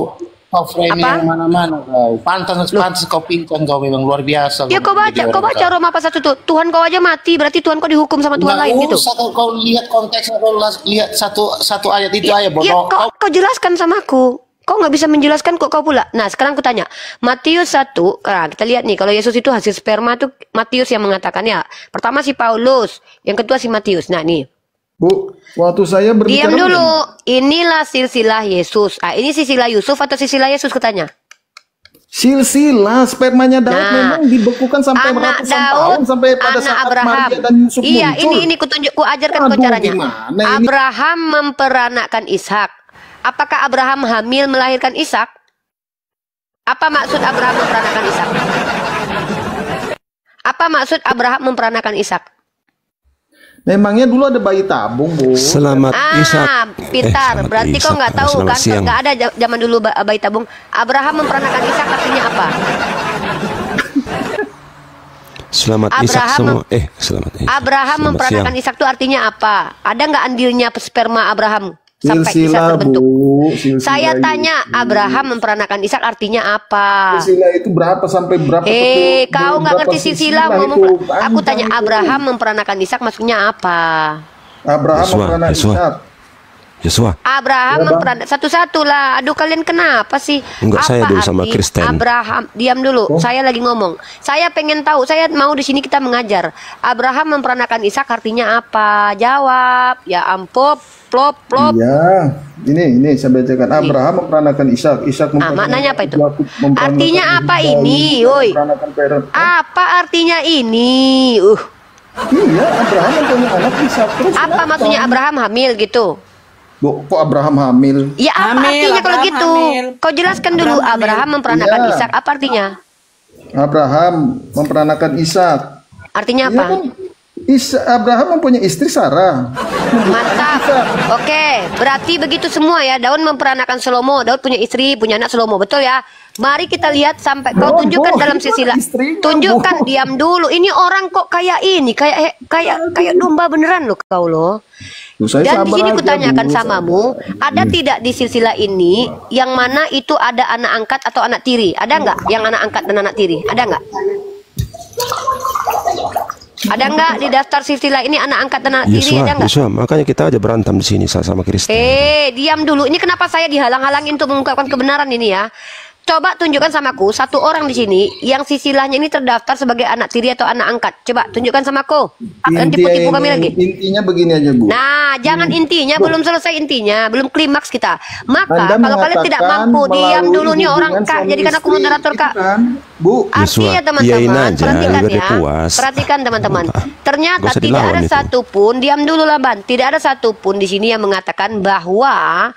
[SPEAKER 3] framing
[SPEAKER 4] Apa?
[SPEAKER 3] mana-mana kau. Pantas kau pincang kau memang luar biasa.
[SPEAKER 4] Ya kau baca Roma pasal 1 tuh. Tuhan kau aja mati, berarti Tuhan kau dihukum sama Tuhan lain gitu.
[SPEAKER 3] Kau lihat konteksnya, kau lihat satu ayat itu aja bodoh.
[SPEAKER 4] Ya, kau jelaskan sama aku. Kau nggak bisa menjelaskan kok kau pula. Nah, sekarang aku tanya. Matius 1, nah, kita lihat nih. Kalau Yesus itu hasil sperma tuh Matius yang mengatakan ya. Pertama si Paulus, yang kedua si Matius. Nah, nih.
[SPEAKER 5] Bu, waktu saya berbicara.
[SPEAKER 4] Diam dulu. Inilah silsilah Yesus. Ah, ini silsilah Yusuf atau silsilah Yesus kutanya?
[SPEAKER 5] Silsilah spermanya Daud memang dibekukan sampai
[SPEAKER 4] anak
[SPEAKER 5] ratusan
[SPEAKER 4] Daud,
[SPEAKER 5] tahun sampai pada
[SPEAKER 4] anak
[SPEAKER 5] saat
[SPEAKER 4] Abraham.
[SPEAKER 5] Maria dan Yusuf
[SPEAKER 4] Iya,
[SPEAKER 5] muncul.
[SPEAKER 4] ini ku ajarkan kau
[SPEAKER 5] Aduh,
[SPEAKER 4] caranya.
[SPEAKER 5] gimana ini?
[SPEAKER 4] Abraham memperanakkan Ishak. Apakah Abraham hamil melahirkan Ishak? Apa maksud Abraham memperanakkan Ishak? Apa maksud Abraham memperanakan Ishak?
[SPEAKER 5] Memangnya dulu ada bayi tabung, Bu.
[SPEAKER 8] Selamat Ishak.
[SPEAKER 4] Pintar.
[SPEAKER 8] Selamat
[SPEAKER 4] Berarti kau
[SPEAKER 8] Ishak.
[SPEAKER 4] nggak tahu
[SPEAKER 8] Selamat
[SPEAKER 4] kan?
[SPEAKER 8] siang.
[SPEAKER 4] Nggak ada zaman dulu bayi tabung. Abraham memperanakan Ishak artinya apa?
[SPEAKER 8] Selamat Ishak
[SPEAKER 4] Abraham
[SPEAKER 8] semua. Selamat Ishak.
[SPEAKER 4] Abraham
[SPEAKER 8] Selamat
[SPEAKER 4] memperanakan
[SPEAKER 8] siang.
[SPEAKER 4] Ishak itu artinya apa? Ada nggak andilnya sperma Abraham sampai Ishak
[SPEAKER 5] Silsilah,
[SPEAKER 4] terbentuk?
[SPEAKER 5] Bu. Silsilah
[SPEAKER 4] Saya
[SPEAKER 5] itu.
[SPEAKER 4] tanya Abraham memperanakan Ishak artinya apa?
[SPEAKER 5] Silsilah itu berapa sampai berapa?
[SPEAKER 4] Kau nggak ngerti silsilah mau
[SPEAKER 5] itu?
[SPEAKER 4] aku tanya
[SPEAKER 5] Panjang itu.
[SPEAKER 4] Abraham memperanakan Ishak maksudnya apa?
[SPEAKER 5] Abraham
[SPEAKER 8] Yesua,
[SPEAKER 5] memperanakan
[SPEAKER 8] Yesua.
[SPEAKER 5] Ishak.
[SPEAKER 8] Yosua.
[SPEAKER 4] Abraham memperanakan satu-satu lah. Aduh kalian kenapa sih?
[SPEAKER 8] Enggak, saya
[SPEAKER 4] Apa
[SPEAKER 8] dulu sama
[SPEAKER 4] arti
[SPEAKER 8] Kristen.
[SPEAKER 4] Abraham, diam dulu. Saya lagi ngomong. Saya pengen tahu. Saya mau di sini kita mengajar. Abraham memperanakan Ishak artinya apa? Jawab. Ya ampun. Plop.
[SPEAKER 5] Iya, ini saya bacakan. Abraham memperanakan Ishak. Ishak
[SPEAKER 4] maknanya apa itu?
[SPEAKER 5] memperanakan
[SPEAKER 4] Artinya apa
[SPEAKER 5] Daud,
[SPEAKER 4] ini, woi?
[SPEAKER 5] memperanakan Peres.
[SPEAKER 4] Apa artinya ini?
[SPEAKER 5] Iya, Abraham mempunyai anak Ishak. Terus
[SPEAKER 4] Apa
[SPEAKER 5] kenapa?
[SPEAKER 4] maksudnya Abraham hamil gitu?
[SPEAKER 5] Bu, kok Abraham hamil?
[SPEAKER 4] Ya apa
[SPEAKER 1] Hamil,
[SPEAKER 4] artinya kalau
[SPEAKER 1] Abraham
[SPEAKER 4] gitu?
[SPEAKER 1] hamil.
[SPEAKER 4] Kau jelaskan dulu. Abraham memperanakan
[SPEAKER 5] Iya.
[SPEAKER 4] Ishak. Apa artinya?
[SPEAKER 5] Abraham memperanakan Ishak.
[SPEAKER 4] Artinya
[SPEAKER 5] Iya
[SPEAKER 4] apa?
[SPEAKER 5] kan? Abraham mempunyai istri Sarah.
[SPEAKER 4] Mantap. Oke, berarti begitu semua ya. Daud memperanakan Salomo. Daud punya istri, punya anak Salomo. Betul ya? Mari kita lihat sampai kau
[SPEAKER 5] Oh,
[SPEAKER 4] tunjukkan
[SPEAKER 5] Bu,
[SPEAKER 4] dalam
[SPEAKER 5] itu
[SPEAKER 4] silsilah.
[SPEAKER 5] istrinya,
[SPEAKER 4] Tunjukkan,
[SPEAKER 5] Bu.
[SPEAKER 4] diam dulu. Ini orang kok kayak ini, kayak domba beneran loh kau loh.
[SPEAKER 5] Tuh, saya
[SPEAKER 4] Dan di
[SPEAKER 5] sabar
[SPEAKER 4] sini
[SPEAKER 5] aja,
[SPEAKER 4] kutanyakan
[SPEAKER 5] Bu,
[SPEAKER 4] samamu, ada tidak di silsilah ini yang mana itu ada anak angkat atau anak tiri? Ada nggak yang anak angkat dan anak tiri? Ada nggak? Ada nggak di daftar silsilah ini anak angkat dan anak tiri?
[SPEAKER 8] Yosua,
[SPEAKER 4] Ada nggak?
[SPEAKER 8] Yosua, makanya kita aja berantem di sini sama Kristen.
[SPEAKER 4] Diam dulu. Ini kenapa saya dihalang-halangi untuk mengungkapkan kebenaran ini ya? Coba tunjukkan samaku satu orang di sini yang sisilahnya ini terdaftar sebagai anak tiri atau anak angkat. Coba tunjukkan samaku. Dan tipu-tipu kami lagi.
[SPEAKER 5] Intinya begini aja, Bu.
[SPEAKER 4] Nah, jangan intinya, belum selesai intinya, belum klimaks kita. Maka
[SPEAKER 5] Anda
[SPEAKER 4] kalau kalian tidak
[SPEAKER 5] mengatakan
[SPEAKER 4] mampu, diam
[SPEAKER 5] melalui
[SPEAKER 4] dulu nih orang
[SPEAKER 5] hubungan
[SPEAKER 4] Kak.
[SPEAKER 5] suami
[SPEAKER 4] Jadikan aku
[SPEAKER 5] istri,
[SPEAKER 4] moderator Kak.
[SPEAKER 5] itu kan, Bu.
[SPEAKER 4] Artinya
[SPEAKER 8] Yosua,
[SPEAKER 4] teman-teman,
[SPEAKER 8] iyain aja,
[SPEAKER 4] perhatikan
[SPEAKER 8] biar dia
[SPEAKER 4] ya.
[SPEAKER 8] puas.
[SPEAKER 4] Perhatikan teman-teman. Ternyata
[SPEAKER 8] Gak usah
[SPEAKER 4] tidak
[SPEAKER 8] dilawan
[SPEAKER 4] ada
[SPEAKER 8] itu.
[SPEAKER 4] satupun, diam dulu lah Ban. Tidak ada satupun di sini yang mengatakan bahwa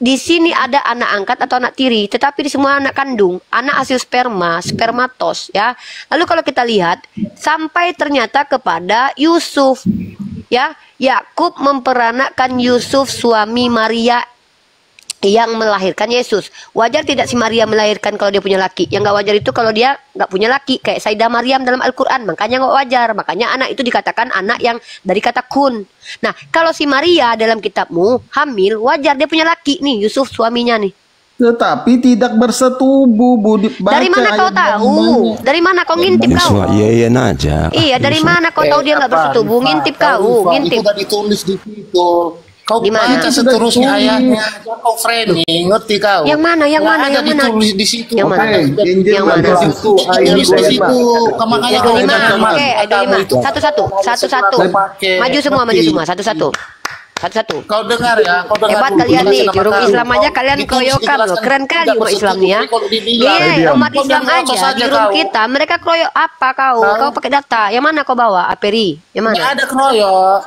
[SPEAKER 4] di sini ada anak angkat atau anak tiri, tetapi di semua anak kandung, anak hasil spermatos ya. Lalu kalau kita lihat sampai ternyata kepada Yusuf ya, Yakub memperanakkan Yusuf suami Maria yang melahirkan Yesus. Wajar tidak si Maria melahirkan kalau dia punya laki? Yang nggak wajar itu kalau dia nggak punya laki, kayak Sayyidah Maryam dalam Al-Quran. Makanya nggak wajar. Makanya anak itu dikatakan anak yang dari kata kun. Nah, kalau si Maria dalam kitabmu hamil, wajar dia punya laki nih, Yusuf suaminya nih.
[SPEAKER 5] Tetapi tidak bersetubuh, Bu.
[SPEAKER 4] Dari mana kau tahu? Dari mana kau ngintip
[SPEAKER 8] Yosua,
[SPEAKER 4] kau?
[SPEAKER 8] iyain aja.
[SPEAKER 4] Iya, dari mana kau tahu dia nggak bersetubuh? Ngintip kau, ngintip.
[SPEAKER 3] Itu udah ditulis di situ. Kau
[SPEAKER 4] Di mana?
[SPEAKER 3] baca seterusnya ayatnya. Kau framing, ngerti kau?
[SPEAKER 4] Yang mana? Yang
[SPEAKER 3] Nggak
[SPEAKER 4] mana?
[SPEAKER 3] ada
[SPEAKER 4] Yang mana?
[SPEAKER 3] ditulis di situ.
[SPEAKER 4] Yang mana?
[SPEAKER 5] Injil
[SPEAKER 4] Yang mana?
[SPEAKER 5] 21 ayat
[SPEAKER 3] Ditulis di
[SPEAKER 5] 25.
[SPEAKER 3] situ. Makanya kau
[SPEAKER 4] Lima,
[SPEAKER 3] bilang,
[SPEAKER 4] oke, ada lima. Satu-satu.
[SPEAKER 3] Pakai
[SPEAKER 4] Maju semua,
[SPEAKER 3] ngerti.
[SPEAKER 4] satu-satu. Satu-satu.
[SPEAKER 3] Kau dengar ya, kau dengar
[SPEAKER 4] Hebat
[SPEAKER 3] dulu.
[SPEAKER 4] kalian nih,
[SPEAKER 3] Penjelasan
[SPEAKER 4] jurung
[SPEAKER 3] apa
[SPEAKER 4] Islam
[SPEAKER 3] tahu.
[SPEAKER 4] aja kalian
[SPEAKER 3] Itu
[SPEAKER 4] keroyokan loh.
[SPEAKER 3] dijelaskan
[SPEAKER 4] Keren kali
[SPEAKER 3] tidak
[SPEAKER 4] umat
[SPEAKER 3] bersetuju.
[SPEAKER 4] Islam nih ya.
[SPEAKER 3] Jadi kalau dibilang,
[SPEAKER 4] Iya, umat
[SPEAKER 3] kau
[SPEAKER 4] Islam
[SPEAKER 3] bilang apa
[SPEAKER 4] aja,
[SPEAKER 3] saja
[SPEAKER 4] jurung
[SPEAKER 3] kau.
[SPEAKER 4] kita. Mereka keroyok apa kau? Kau pakai data. Yang mana kau bawa? Aperi? Yang mana?
[SPEAKER 3] Nggak ada keroyok.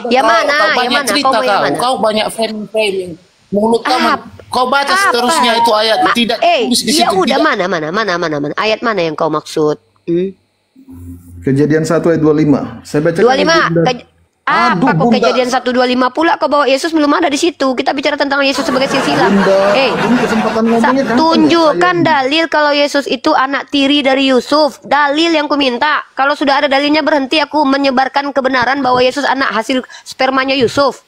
[SPEAKER 4] Yang mana?
[SPEAKER 3] Kau
[SPEAKER 4] Yang
[SPEAKER 3] banyak
[SPEAKER 4] mana?
[SPEAKER 3] cerita
[SPEAKER 4] Kau mau yang mana?
[SPEAKER 3] Kau banyak framing. Mulut kamu. Kau baca
[SPEAKER 4] Apa?
[SPEAKER 3] seterusnya itu ayat tidak tulis di
[SPEAKER 4] ya
[SPEAKER 3] situ.
[SPEAKER 4] udah
[SPEAKER 3] Tidak.
[SPEAKER 4] mana? Ayat mana yang kau maksud?
[SPEAKER 5] Kejadian 1 ayat 25. Saya bacakan
[SPEAKER 4] 25.
[SPEAKER 5] Bunda.
[SPEAKER 4] Apa kok
[SPEAKER 5] Bunda.
[SPEAKER 4] kejadian 125 pula kau bawa Yesus belum ada di situ. Kita bicara tentang Yesus sebagai silsilah.
[SPEAKER 5] Bunda, ini kesempatan ngomongnya kan.
[SPEAKER 4] Tunjukkan dalil kalau Yesus itu anak tiri dari Yusuf. Dalil yang ku minta. Kalau sudah ada dalilnya berhenti aku menyebarkan kebenaran bahwa Yesus anak hasil spermanya Yusuf.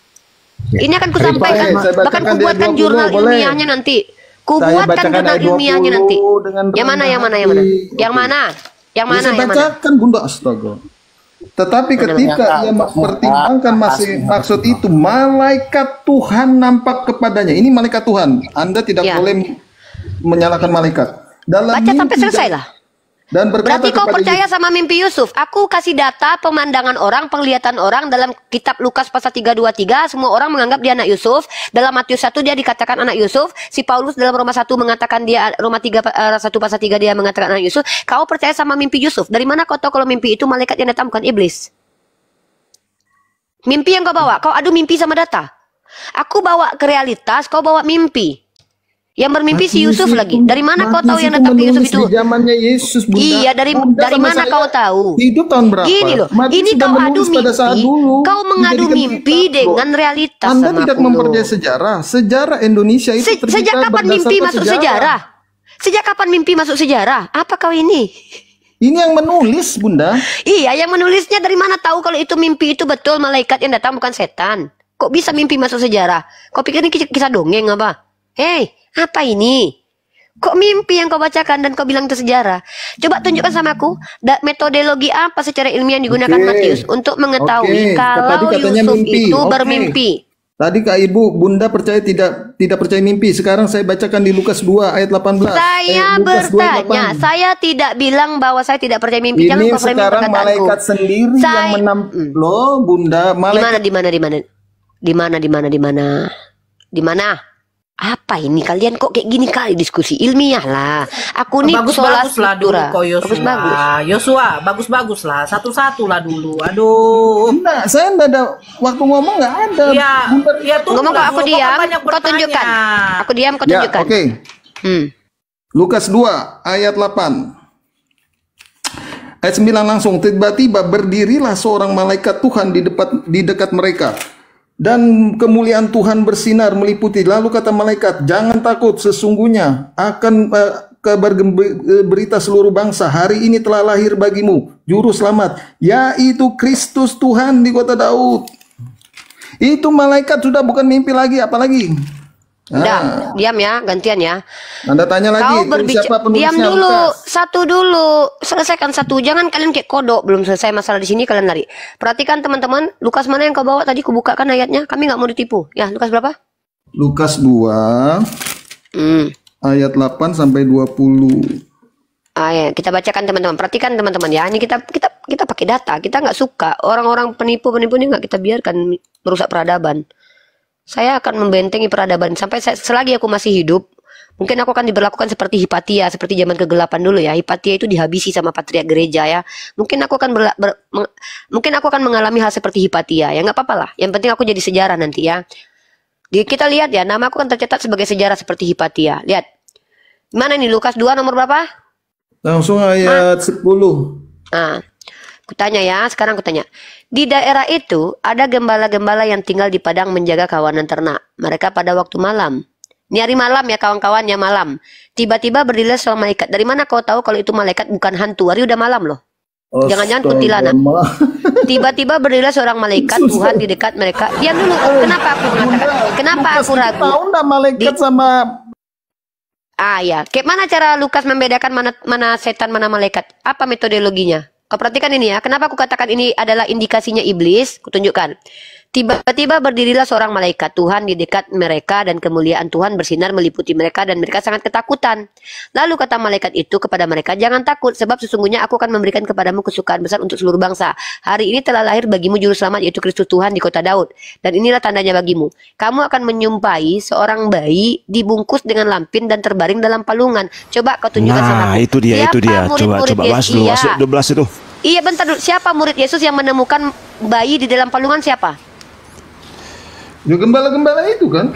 [SPEAKER 4] Ini akan ku sampaikan.
[SPEAKER 5] saya bacakan
[SPEAKER 4] Bahkan ku
[SPEAKER 5] di ayat
[SPEAKER 4] buatkan
[SPEAKER 5] 20,
[SPEAKER 4] jurnal
[SPEAKER 5] boleh?
[SPEAKER 4] ilmiahnya nanti. Ku
[SPEAKER 5] Saya
[SPEAKER 4] buatkan
[SPEAKER 5] bacakan
[SPEAKER 4] jurnal
[SPEAKER 5] ayat 20
[SPEAKER 4] ilmiahnya nanti.
[SPEAKER 5] dengan
[SPEAKER 4] Yang mana?
[SPEAKER 5] rendah hati.
[SPEAKER 4] Yang mana? Yang mana?
[SPEAKER 5] Saya
[SPEAKER 4] Yang mana?
[SPEAKER 5] bacakan Bunda, astaga. Tetapi ketika ia mempertimbangkan maksud itu, malaikat Tuhan nampak kepadanya. Ini malaikat Tuhan. Anda tidak
[SPEAKER 4] Ya.
[SPEAKER 5] boleh menyalahkan malaikat. Dalam
[SPEAKER 4] Baca sampai
[SPEAKER 5] mimpi
[SPEAKER 4] selesai lah.
[SPEAKER 5] Dan berkata
[SPEAKER 4] Berarti kau
[SPEAKER 5] kepada
[SPEAKER 4] percaya sama mimpi Yusuf. Aku kasih data pemandangan orang, penglihatan orang dalam kitab Lukas pasal 323. Semua orang menganggap dia anak Yusuf. Dalam Matius 1 dia dikatakan anak Yusuf. Si Paulus dalam Roma 1 mengatakan dia, Roma 1 pasal 3 dia mengatakan anak Yusuf. Kau percaya sama mimpi Yusuf. Dari mana kau tahu kalau mimpi itu malaikat yang datang bukan iblis? Mimpi yang kau bawa. Kau adu mimpi sama data. Aku bawa ke realitas, kau bawa mimpi. Yang bermimpi si Yusuf lagi. Dari mana kau tahu yang datang ke Yusuf itu?
[SPEAKER 5] Di zamannya Yesus, Bunda.
[SPEAKER 4] Iya, dari
[SPEAKER 5] sama
[SPEAKER 4] mana
[SPEAKER 5] saya
[SPEAKER 4] kau tahu?
[SPEAKER 5] Hidup tahun berapa?
[SPEAKER 4] Gini loh,
[SPEAKER 5] Matius
[SPEAKER 4] ini
[SPEAKER 5] sudah
[SPEAKER 4] kau adu
[SPEAKER 5] menulis pada saat
[SPEAKER 4] mimpi.
[SPEAKER 5] dulu.
[SPEAKER 4] Kau mengadu
[SPEAKER 5] Dijadikan
[SPEAKER 4] mimpi
[SPEAKER 5] kitab,
[SPEAKER 4] dengan
[SPEAKER 5] loh.
[SPEAKER 4] realitas.
[SPEAKER 5] Anda
[SPEAKER 4] sama
[SPEAKER 5] tidak
[SPEAKER 4] aku,
[SPEAKER 5] mempercayai
[SPEAKER 4] loh.
[SPEAKER 5] sejarah. Sejarah Indonesia itu
[SPEAKER 4] Sejak
[SPEAKER 5] tercipta
[SPEAKER 4] kapan mimpi
[SPEAKER 5] berdasarkan
[SPEAKER 4] masuk sejarah? Sejak kapan mimpi masuk sejarah? Apa kau ini?
[SPEAKER 5] Ini yang menulis, Bunda.
[SPEAKER 4] Iya, yang menulisnya dari mana tahu kalau itu mimpi itu betul malaikat yang datang bukan setan? Kok bisa mimpi masuk sejarah? Kau pikir ini kisah dongeng apa? Hei, apa ini? Kok mimpi yang kau bacakan dan kau bilang itu sejarah? Coba tunjukkan sama aku metodologi apa secara ilmiah yang digunakan
[SPEAKER 5] Oke.
[SPEAKER 4] Matius untuk mengetahui
[SPEAKER 5] Oke.
[SPEAKER 4] kalau
[SPEAKER 5] Tadi katanya
[SPEAKER 4] Yusuf
[SPEAKER 5] mimpi.
[SPEAKER 4] itu
[SPEAKER 5] Oke.
[SPEAKER 4] bermimpi.
[SPEAKER 5] Tadi Kak Ibu, Bunda percaya tidak percaya mimpi. Sekarang saya bacakan di Lukas 2 ayat 18.
[SPEAKER 4] Saya
[SPEAKER 5] Lukas 2 ayat
[SPEAKER 4] bertanya,
[SPEAKER 5] 8.
[SPEAKER 4] saya tidak bilang bahwa saya tidak percaya mimpi. Jangan
[SPEAKER 5] Ini
[SPEAKER 4] kau framing
[SPEAKER 5] sekarang
[SPEAKER 4] perkataanku.
[SPEAKER 5] malaikat sendiri yang menampilkan. Loh, Bunda, malaikat
[SPEAKER 4] Di mana? Apa ini kalian kok kayak gini kali diskusi ilmiah lah. Aku nih sola
[SPEAKER 1] Bagus-bagus lah dulu
[SPEAKER 4] scriptura.
[SPEAKER 1] kok Yosua.
[SPEAKER 4] Bagus-bagus.
[SPEAKER 1] Yosua, bagus-bagus lah. Satu-satu lah dulu. Aduh.
[SPEAKER 5] Nah, saya enggak ada waktu ngomong, enggak ada.
[SPEAKER 1] Iya, iya tunggu
[SPEAKER 4] Ngomong kok
[SPEAKER 1] lah
[SPEAKER 4] aku
[SPEAKER 1] dulu,
[SPEAKER 4] diam,
[SPEAKER 1] kan banyak
[SPEAKER 4] kau
[SPEAKER 1] bertanya.
[SPEAKER 4] tunjukkan. Aku diam, kau
[SPEAKER 5] Ya,
[SPEAKER 4] tunjukkan.
[SPEAKER 5] oke.
[SPEAKER 4] Hmm.
[SPEAKER 5] Lukas 2 ayat 8. Ayat 9 langsung, tiba-tiba berdirilah seorang malaikat Tuhan di dekat mereka. Dan kemuliaan Tuhan bersinar meliputi. Lalu kata malaikat, jangan takut, sesungguhnya akan kabar berita seluruh bangsa. Hari ini telah lahir bagimu juru selamat, yaitu Kristus Tuhan di kota Daud. Itu malaikat sudah bukan mimpi lagi, apalagi.
[SPEAKER 4] Udah, diam ya, gantian ya.
[SPEAKER 5] Anda tanya lagi,
[SPEAKER 4] Kau
[SPEAKER 5] itu
[SPEAKER 4] berbicara,
[SPEAKER 5] siapa penulisnya?
[SPEAKER 4] diam dulu,
[SPEAKER 5] Lukas.
[SPEAKER 4] satu dulu, selesaikan satu. Jangan kalian kayak kodok, belum selesai masalah di sini kalian lari. Perhatikan teman-teman, Lukas mana yang kau bawa tadi? Kubukakan ayatnya, kami nggak mau ditipu. Ya, Lukas berapa?
[SPEAKER 5] Lukas 2 ayat 8 sampai 20.
[SPEAKER 4] Ya, kita bacakan teman-teman. Perhatikan teman-teman ya. Ini kita pakai data. Kita nggak suka orang-orang penipu-penipu ini nggak kita biarkan merusak peradaban. Saya akan membentengi peradaban sampai selagi aku masih hidup. Mungkin aku akan diberlakukan seperti Hipatia, seperti zaman kegelapan dulu ya. Hipatia itu dihabisi sama patriark gereja ya. Mungkin aku akan mungkin aku akan mengalami hal seperti Hipatia. Ya nggak apa-apa lah. Yang penting aku jadi sejarah nanti ya. Kita lihat ya, nama aku akan tercatat sebagai sejarah seperti Hipatia. Lihat. Mana nih Lukas 2 nomor berapa?
[SPEAKER 5] Langsung ayat 10.
[SPEAKER 4] Nah, kutanya ya, sekarang kutanya. Di daerah itu ada gembala-gembala yang tinggal di padang menjaga kawanan ternak. Mereka pada waktu malam. Ini hari malam ya kawan-kawannya malam. Tiba-tiba berdirilah seorang malaikat. Dari mana kau tahu kalau itu malaikat bukan hantu? Hari udah malam loh. Jangan-jangan kuntilanak. Tiba-tiba berdirilah seorang malaikat Tuhan di dekat mereka. Diam dulu. Kenapa aku mengatakan? Kenapa aku ragu?
[SPEAKER 5] Tahu enggak malaikat sama
[SPEAKER 4] Ya. Kayak mana cara Lukas membedakan mana setan, mana malaikat? Apa metodologinya? Kau perhatikan ini ya. Kenapa aku katakan ini adalah indikasinya iblis? Kutunjukkan. Tiba-tiba berdirilah seorang malaikat Tuhan di dekat mereka dan kemuliaan Tuhan bersinar meliputi mereka dan mereka sangat ketakutan. Lalu kata malaikat itu kepada mereka, jangan takut sebab sesungguhnya aku akan memberikan kepadamu kesukaan besar untuk seluruh bangsa. Hari ini telah lahir bagimu juru selamat yaitu Kristus Tuhan di kota Daud. Dan inilah tandanya bagimu. Kamu akan menyumpai seorang bayi dibungkus dengan lampin dan terbaring dalam palungan. Coba kau tunjukkan sama
[SPEAKER 8] Nah,
[SPEAKER 4] aku.
[SPEAKER 8] itu dia, itu dia. Coba bahas dulu, masuk 12 itu.
[SPEAKER 4] Iya, bentar dulu. Siapa murid Yesus yang menemukan bayi di dalam palungan siapa?
[SPEAKER 5] Ya gembala-gembala itu kan.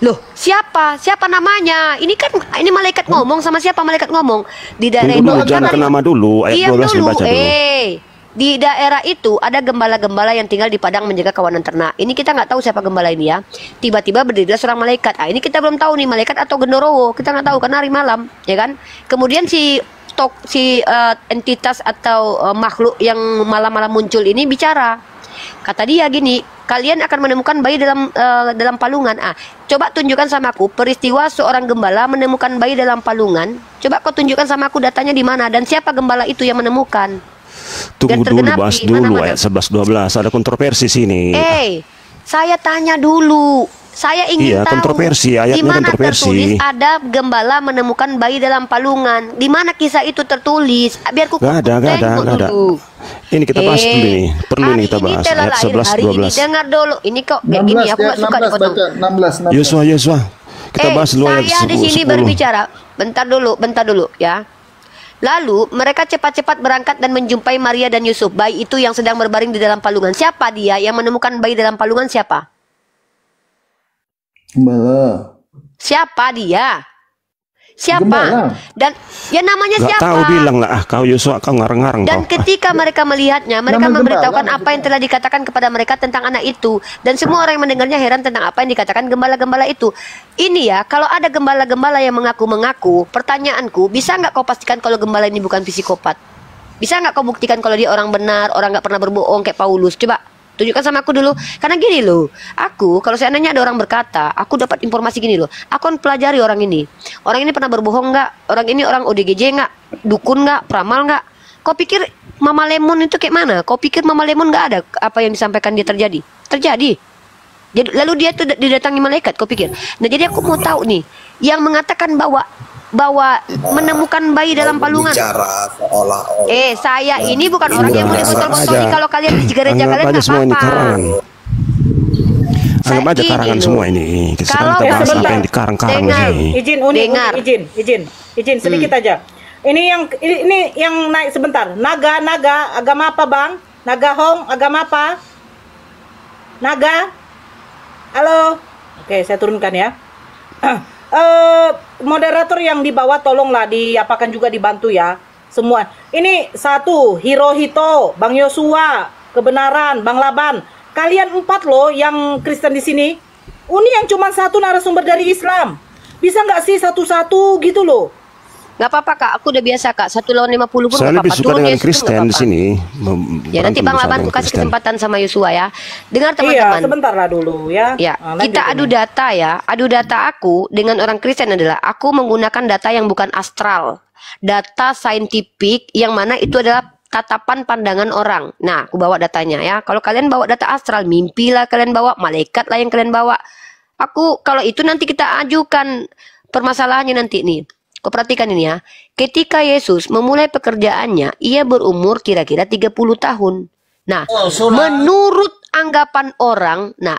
[SPEAKER 4] Loh, siapa? Siapa namanya? Ini kan ini malaikat ngomong sama siapa malaikat ngomong? Di daerah
[SPEAKER 8] Tunggu
[SPEAKER 4] itu
[SPEAKER 8] dulu, jangan ke nama dulu. Ayat 12 dibaca dulu.
[SPEAKER 4] Di daerah itu ada gembala-gembala yang tinggal di padang menjaga kawanan ternak. Ini kita nggak tahu siapa gembala ini ya. Tiba-tiba berdirilah seorang malaikat. Ini kita belum tahu nih malaikat atau gendorowo. Kita nggak tahu karena hari malam, ya kan? Kemudian si entitas atau makhluk yang malam-malam muncul ini bicara. Kata dia gini, kalian akan menemukan bayi dalam palungan. Coba tunjukkan sama aku peristiwa seorang gembala menemukan bayi dalam palungan. Coba kau tunjukkan sama aku datanya di mana dan siapa gembala itu yang menemukan.
[SPEAKER 8] Tunggu dulu, bahas dulu ayat 11-12. Ada kontroversi sini.
[SPEAKER 4] Saya tanya dulu. Saya ingin tahu
[SPEAKER 8] kontroversi,
[SPEAKER 4] di mana
[SPEAKER 8] kontroversi.
[SPEAKER 4] tertulis ada gembala menemukan bayi dalam palungan. Di mana kisah itu tertulis? Biar ku
[SPEAKER 8] Gak ada. Ini kita bahas dulu nih. Perlu nih kita bahas ayat 11-12.
[SPEAKER 4] Dengar dulu. Ini kok kayak gini aku gak suka dipotong.
[SPEAKER 5] 16.
[SPEAKER 8] Yosua. Kita bahas dulu ayat 10.
[SPEAKER 4] Saya di sini berbicara. Bentar dulu ya. Lalu mereka cepat-cepat berangkat dan menjumpai Maria dan Yusuf, bayi itu yang sedang berbaring di dalam palungan. Siapa dia yang menemukan bayi dalam palungan? Siapa?
[SPEAKER 5] Gembala.
[SPEAKER 4] Siapa dia? Siapa?
[SPEAKER 5] Gembala.
[SPEAKER 4] Dan ya namanya
[SPEAKER 8] Gak
[SPEAKER 4] siapa?
[SPEAKER 8] tahu bilang lah, kau Yosua, kau ngarang-ngarang.
[SPEAKER 4] Dan ketika mereka melihatnya, mereka memberitahukan apa yang telah dikatakan kepada mereka tentang anak itu. Dan semua orang yang mendengarnya heran tentang apa yang dikatakan gembala-gembala itu. Ini ya, kalau ada gembala-gembala yang mengaku-mengaku, pertanyaanku, bisa nggak kau pastikan kalau gembala ini bukan psikopat? Bisa nggak kau buktikan kalau dia orang benar, orang nggak pernah berbohong kayak Paulus? Coba tunjukkan sama aku dulu. Karena gini loh, aku kalau seandainya ada orang berkata, aku dapat informasi gini loh, aku akan pelajari orang ini. Orang ini pernah berbohong nggak? Orang ini orang ODGJ nggak? Dukun nggak? Peramal nggak? Kau pikir Mama Lemon itu kayak mana? Kau pikir Mama Lemon nggak ada apa yang disampaikan dia terjadi? Terjadi. Jadi lalu dia tuh didatangi malaikat. Kau pikir? Nah jadi aku mau tahu nih, yang mengatakan bahwa menemukan bayi dalam palungan. Saya ini bukan orang yang mau dibotol-botoli. Kalau kalian di gereja kalian nggak apa-apa.
[SPEAKER 8] Anggap aja karangan semua ini. Sekarang kita bahas apa yang dikarang-karang ini.
[SPEAKER 1] Izin sedikit aja. Ini yang naik sebentar. Naga agama apa bang? Naga Hong agama apa? Naga. Halo. Oke, saya turunkan ya. Moderator yang di bawah tolonglah diapakan juga dibantu ya semua. Ini satu Hirohito, Bang Yosua, Kebenaran, Bang Laban. Kalian 4 loh yang Kristen di sini. Ini yang cuma satu narasumber dari Islam. Bisa nggak sih satu-satu gitu loh?
[SPEAKER 4] Nggak apa-apa kak, aku udah biasa kak. 1 lawan 50 pun
[SPEAKER 8] saya lebih suka dengan Kristen di sini.
[SPEAKER 4] Ya nanti Bang Laban aku kasih kesempatan sama Yosua ya. Dengar teman-teman.
[SPEAKER 1] Iya, sebentar lah dulu ya.
[SPEAKER 4] Ya, kita adu data ya. Adu data aku dengan orang Kristen adalah aku menggunakan data yang bukan astral, data saintifik yang mana itu adalah tatapan pandangan orang. Nah, aku bawa datanya ya. Kalau kalian bawa data astral, mimpi lah kalian bawa, malaikat lah yang kalian bawa. Aku kalau itu nanti kita ajukan permasalahannya nanti nih. Kau perhatikan ini ya. Ketika Yesus memulai pekerjaannya, ia berumur kira-kira 30 tahun. Nah, menurut anggapan orang, nah,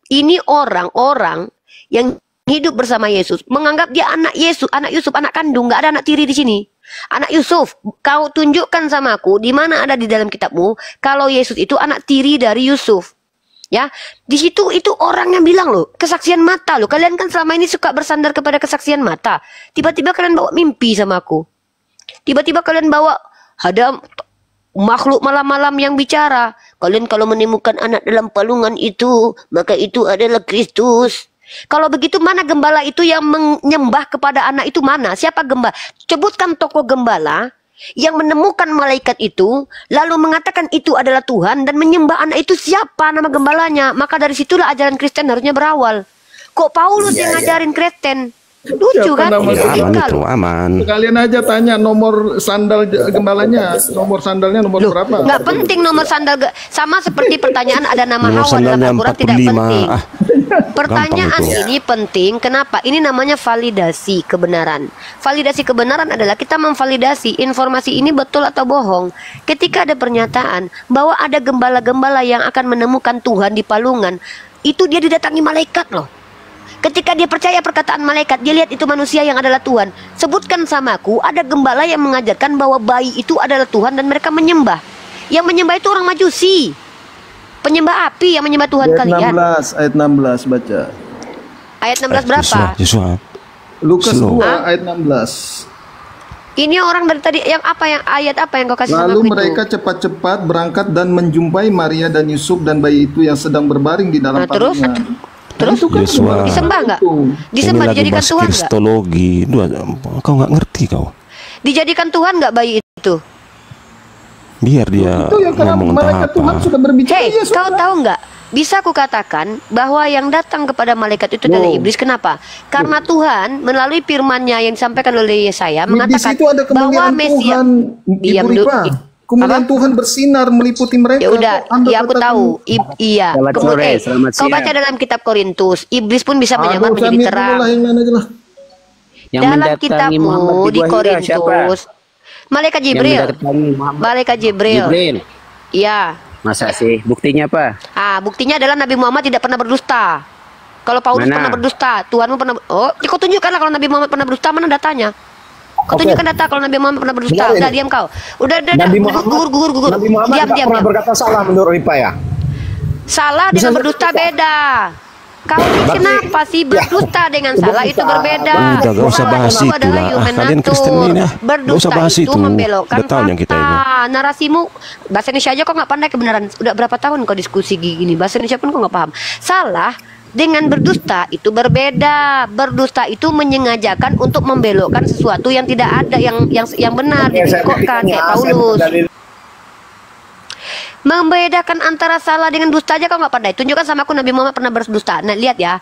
[SPEAKER 4] ini orang-orang yang hidup bersama Yesus menganggap dia anak Yesus, anak Yusuf, anak kandung, nggak ada anak tiri di sini. Anak Yusuf, kau tunjukkan sama aku di mana ada di dalam kitabmu kalau Yesus itu anak tiri dari Yusuf. Ya, di situ itu orang yang bilang loh, kesaksian mata loh. Kalian kan selama ini suka bersandar kepada kesaksian mata. Tiba-tiba kalian bawa mimpi sama aku. Tiba-tiba kalian bawa ada makhluk malam-malam yang bicara. Kalian kalau menemukan anak dalam palungan itu, maka itu adalah Kristus. Kalau begitu mana gembala itu yang menyembah kepada anak itu mana? Siapa gembala? Sebutkan tokoh gembala yang menemukan malaikat itu lalu mengatakan itu adalah Tuhan dan menyembah anak itu. Siapa nama gembalanya? Maka dari situlah ajaran Kristen harusnya berawal. Kok Paulus yang ngajarin Kristen? Lucu kan?
[SPEAKER 5] nama
[SPEAKER 8] Ya, aman
[SPEAKER 4] Logika
[SPEAKER 8] itu,
[SPEAKER 4] loh.
[SPEAKER 8] aman.
[SPEAKER 5] Kalian aja tanya nomor sandal gembalanya, nomor sandalnya nomor
[SPEAKER 4] Loh,
[SPEAKER 5] berapa?
[SPEAKER 4] nggak penting nomor sandal sama seperti pertanyaan ada nama
[SPEAKER 8] Nomor
[SPEAKER 4] Hawa dalam
[SPEAKER 8] sandalnya
[SPEAKER 4] Al-Quran tidak
[SPEAKER 8] 45.
[SPEAKER 4] penting.
[SPEAKER 8] Ah,
[SPEAKER 4] Pertanyaan
[SPEAKER 8] gampang itu.
[SPEAKER 4] ini penting. Kenapa? Ini namanya validasi kebenaran. Validasi kebenaran adalah kita memvalidasi informasi ini betul atau bohong. Ketika ada pernyataan bahwa ada gembala-gembala yang akan menemukan Tuhan di palungan, itu dia didatangi malaikat loh. Ketika dia percaya perkataan malaikat, dia lihat itu manusia yang adalah Tuhan. Sebutkan samaku, ada gembala yang mengajarkan bahwa bayi itu adalah Tuhan dan mereka menyembah. Yang menyembah itu orang Majusi. Penyembah api yang menyembah Tuhan kalian.
[SPEAKER 5] Ayat 16 baca.
[SPEAKER 4] Ayat 16 berapa?
[SPEAKER 8] Yesua.
[SPEAKER 5] Lukas
[SPEAKER 8] Slow.
[SPEAKER 5] 2 ayat 16.
[SPEAKER 4] Ini orang dari tadi yang ayat apa yang kau kasih sama
[SPEAKER 5] Lalu
[SPEAKER 4] aku
[SPEAKER 5] mereka
[SPEAKER 4] itu?
[SPEAKER 5] cepat-cepat berangkat dan menjumpai Maria dan Yusuf dan bayi itu yang sedang berbaring di dalam
[SPEAKER 4] Nah, terus?
[SPEAKER 5] palungan.
[SPEAKER 4] Terus
[SPEAKER 5] Itu kan
[SPEAKER 8] Yesua.
[SPEAKER 4] disembah nggak?
[SPEAKER 5] itu.
[SPEAKER 4] Disembah,
[SPEAKER 8] Ini lagi
[SPEAKER 4] dijadikan
[SPEAKER 8] bahas
[SPEAKER 4] Tuhan nggak?
[SPEAKER 8] kristologi. Kau nggak ngerti kau.
[SPEAKER 4] Dijadikan Tuhan nggak bayi itu?
[SPEAKER 8] Biar dia
[SPEAKER 5] Itu yang karena
[SPEAKER 8] ngomong entah
[SPEAKER 5] malaikat
[SPEAKER 8] apa.
[SPEAKER 5] Tuhan sudah berbicara.
[SPEAKER 4] Hei,
[SPEAKER 5] Iya,
[SPEAKER 4] kau
[SPEAKER 5] sudah.
[SPEAKER 4] tahu nggak? Bisa aku katakan bahwa yang datang kepada malaikat itu adalah iblis. Kenapa? Karena Tuhan melalui firman-Nya yang disampaikan oleh Yesaya
[SPEAKER 5] Di
[SPEAKER 4] mengatakan
[SPEAKER 5] situ ada
[SPEAKER 4] bahwa
[SPEAKER 5] kemuliaan
[SPEAKER 4] Mesia.
[SPEAKER 5] Tuhan.
[SPEAKER 4] Diam
[SPEAKER 5] Ibu
[SPEAKER 4] dulu.
[SPEAKER 5] Ripa. Kemuliaan
[SPEAKER 4] Apa?
[SPEAKER 5] Tuhan bersinar meliputi mereka.
[SPEAKER 4] Ya udah,
[SPEAKER 5] Kok Anda
[SPEAKER 4] ya aku
[SPEAKER 5] katakan-
[SPEAKER 4] tahu. Iya.
[SPEAKER 9] Selamat sore, selamat
[SPEAKER 4] Kau
[SPEAKER 9] siang.
[SPEAKER 4] baca dalam kitab Korintus, iblis pun bisa
[SPEAKER 5] Aduh,
[SPEAKER 4] menyamar menjadi
[SPEAKER 5] Samir
[SPEAKER 4] terang.
[SPEAKER 5] dulu lah, yang lain aja lah.
[SPEAKER 9] Yang
[SPEAKER 4] Dalam
[SPEAKER 9] mendatangi
[SPEAKER 4] kitabmu
[SPEAKER 9] Muhammad
[SPEAKER 4] di
[SPEAKER 9] Wahida siapa?
[SPEAKER 4] Korintus, malaikat
[SPEAKER 9] Yang
[SPEAKER 4] Jibril.
[SPEAKER 9] mendatangi Muhammad
[SPEAKER 4] Malaikat Jibril.
[SPEAKER 9] Jibril.
[SPEAKER 4] Iya.
[SPEAKER 9] Masa sih? Buktinya apa?
[SPEAKER 4] Buktinya adalah Nabi Muhammad tidak pernah berdusta. Kalau Paulus
[SPEAKER 9] Mana?
[SPEAKER 4] pernah berdusta, Tuhanmu pernah. Oh, kau tunjukkanlah kalau Nabi Muhammad pernah berdusta, mana datanya? Kau
[SPEAKER 10] Oke.
[SPEAKER 4] tunjukkan data kalau Nabi Muhammad pernah berdusta.
[SPEAKER 10] Benar ini.
[SPEAKER 4] Udah diam kau. Udah
[SPEAKER 10] Nabi Muhammad,
[SPEAKER 4] gugur.
[SPEAKER 10] Nabi Muhammad
[SPEAKER 4] Diam,
[SPEAKER 10] tidak
[SPEAKER 4] diam,
[SPEAKER 10] pernah
[SPEAKER 4] diam.
[SPEAKER 10] berkata salah menurut Ripa ya.
[SPEAKER 4] Salah
[SPEAKER 10] Bisa
[SPEAKER 4] dengan
[SPEAKER 10] jadi
[SPEAKER 4] berdusta
[SPEAKER 10] berdusta.
[SPEAKER 4] beda. Kau ini
[SPEAKER 10] Berarti-
[SPEAKER 4] kenapa sih berdusta dengan salah itu
[SPEAKER 10] Berdusta.
[SPEAKER 4] berbeda?
[SPEAKER 8] Udah, gak usah
[SPEAKER 4] Salah
[SPEAKER 8] bahas
[SPEAKER 4] itu
[SPEAKER 8] itu
[SPEAKER 4] adalah
[SPEAKER 8] lah.
[SPEAKER 4] human
[SPEAKER 8] Kalian Kristen
[SPEAKER 4] nature.
[SPEAKER 8] ini dah. Gak
[SPEAKER 4] Berdusta
[SPEAKER 8] usah bahas
[SPEAKER 4] itu
[SPEAKER 8] itu.
[SPEAKER 4] membelokkan
[SPEAKER 8] Udah tahu yang kita ini.
[SPEAKER 4] Narasimu bahasa Indonesia aja kok nggak pandai kebenaran. Udah berapa tahun kau diskusi gini? Bahasa Indonesia pun kau nggak paham. Salah dengan berdusta itu berbeda. Berdusta itu menyengajakan untuk membelokkan sesuatu yang tidak ada, yang benar
[SPEAKER 10] Oke, saya
[SPEAKER 4] dikokkan
[SPEAKER 10] buktikan
[SPEAKER 4] kayak
[SPEAKER 10] ya, saya
[SPEAKER 4] Paulus.
[SPEAKER 10] berdalil.
[SPEAKER 4] Membedakan antara salah dengan dusta aja kau nggak pandai. Tunjukkan sama aku Nabi Muhammad pernah berdusta. Nah lihat ya,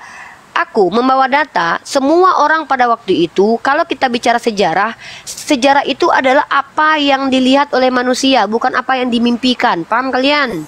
[SPEAKER 4] aku membawa data. Semua orang pada waktu itu, kalau kita bicara sejarah, sejarah itu adalah apa yang dilihat oleh manusia, bukan apa yang dimimpikan. Paham kalian?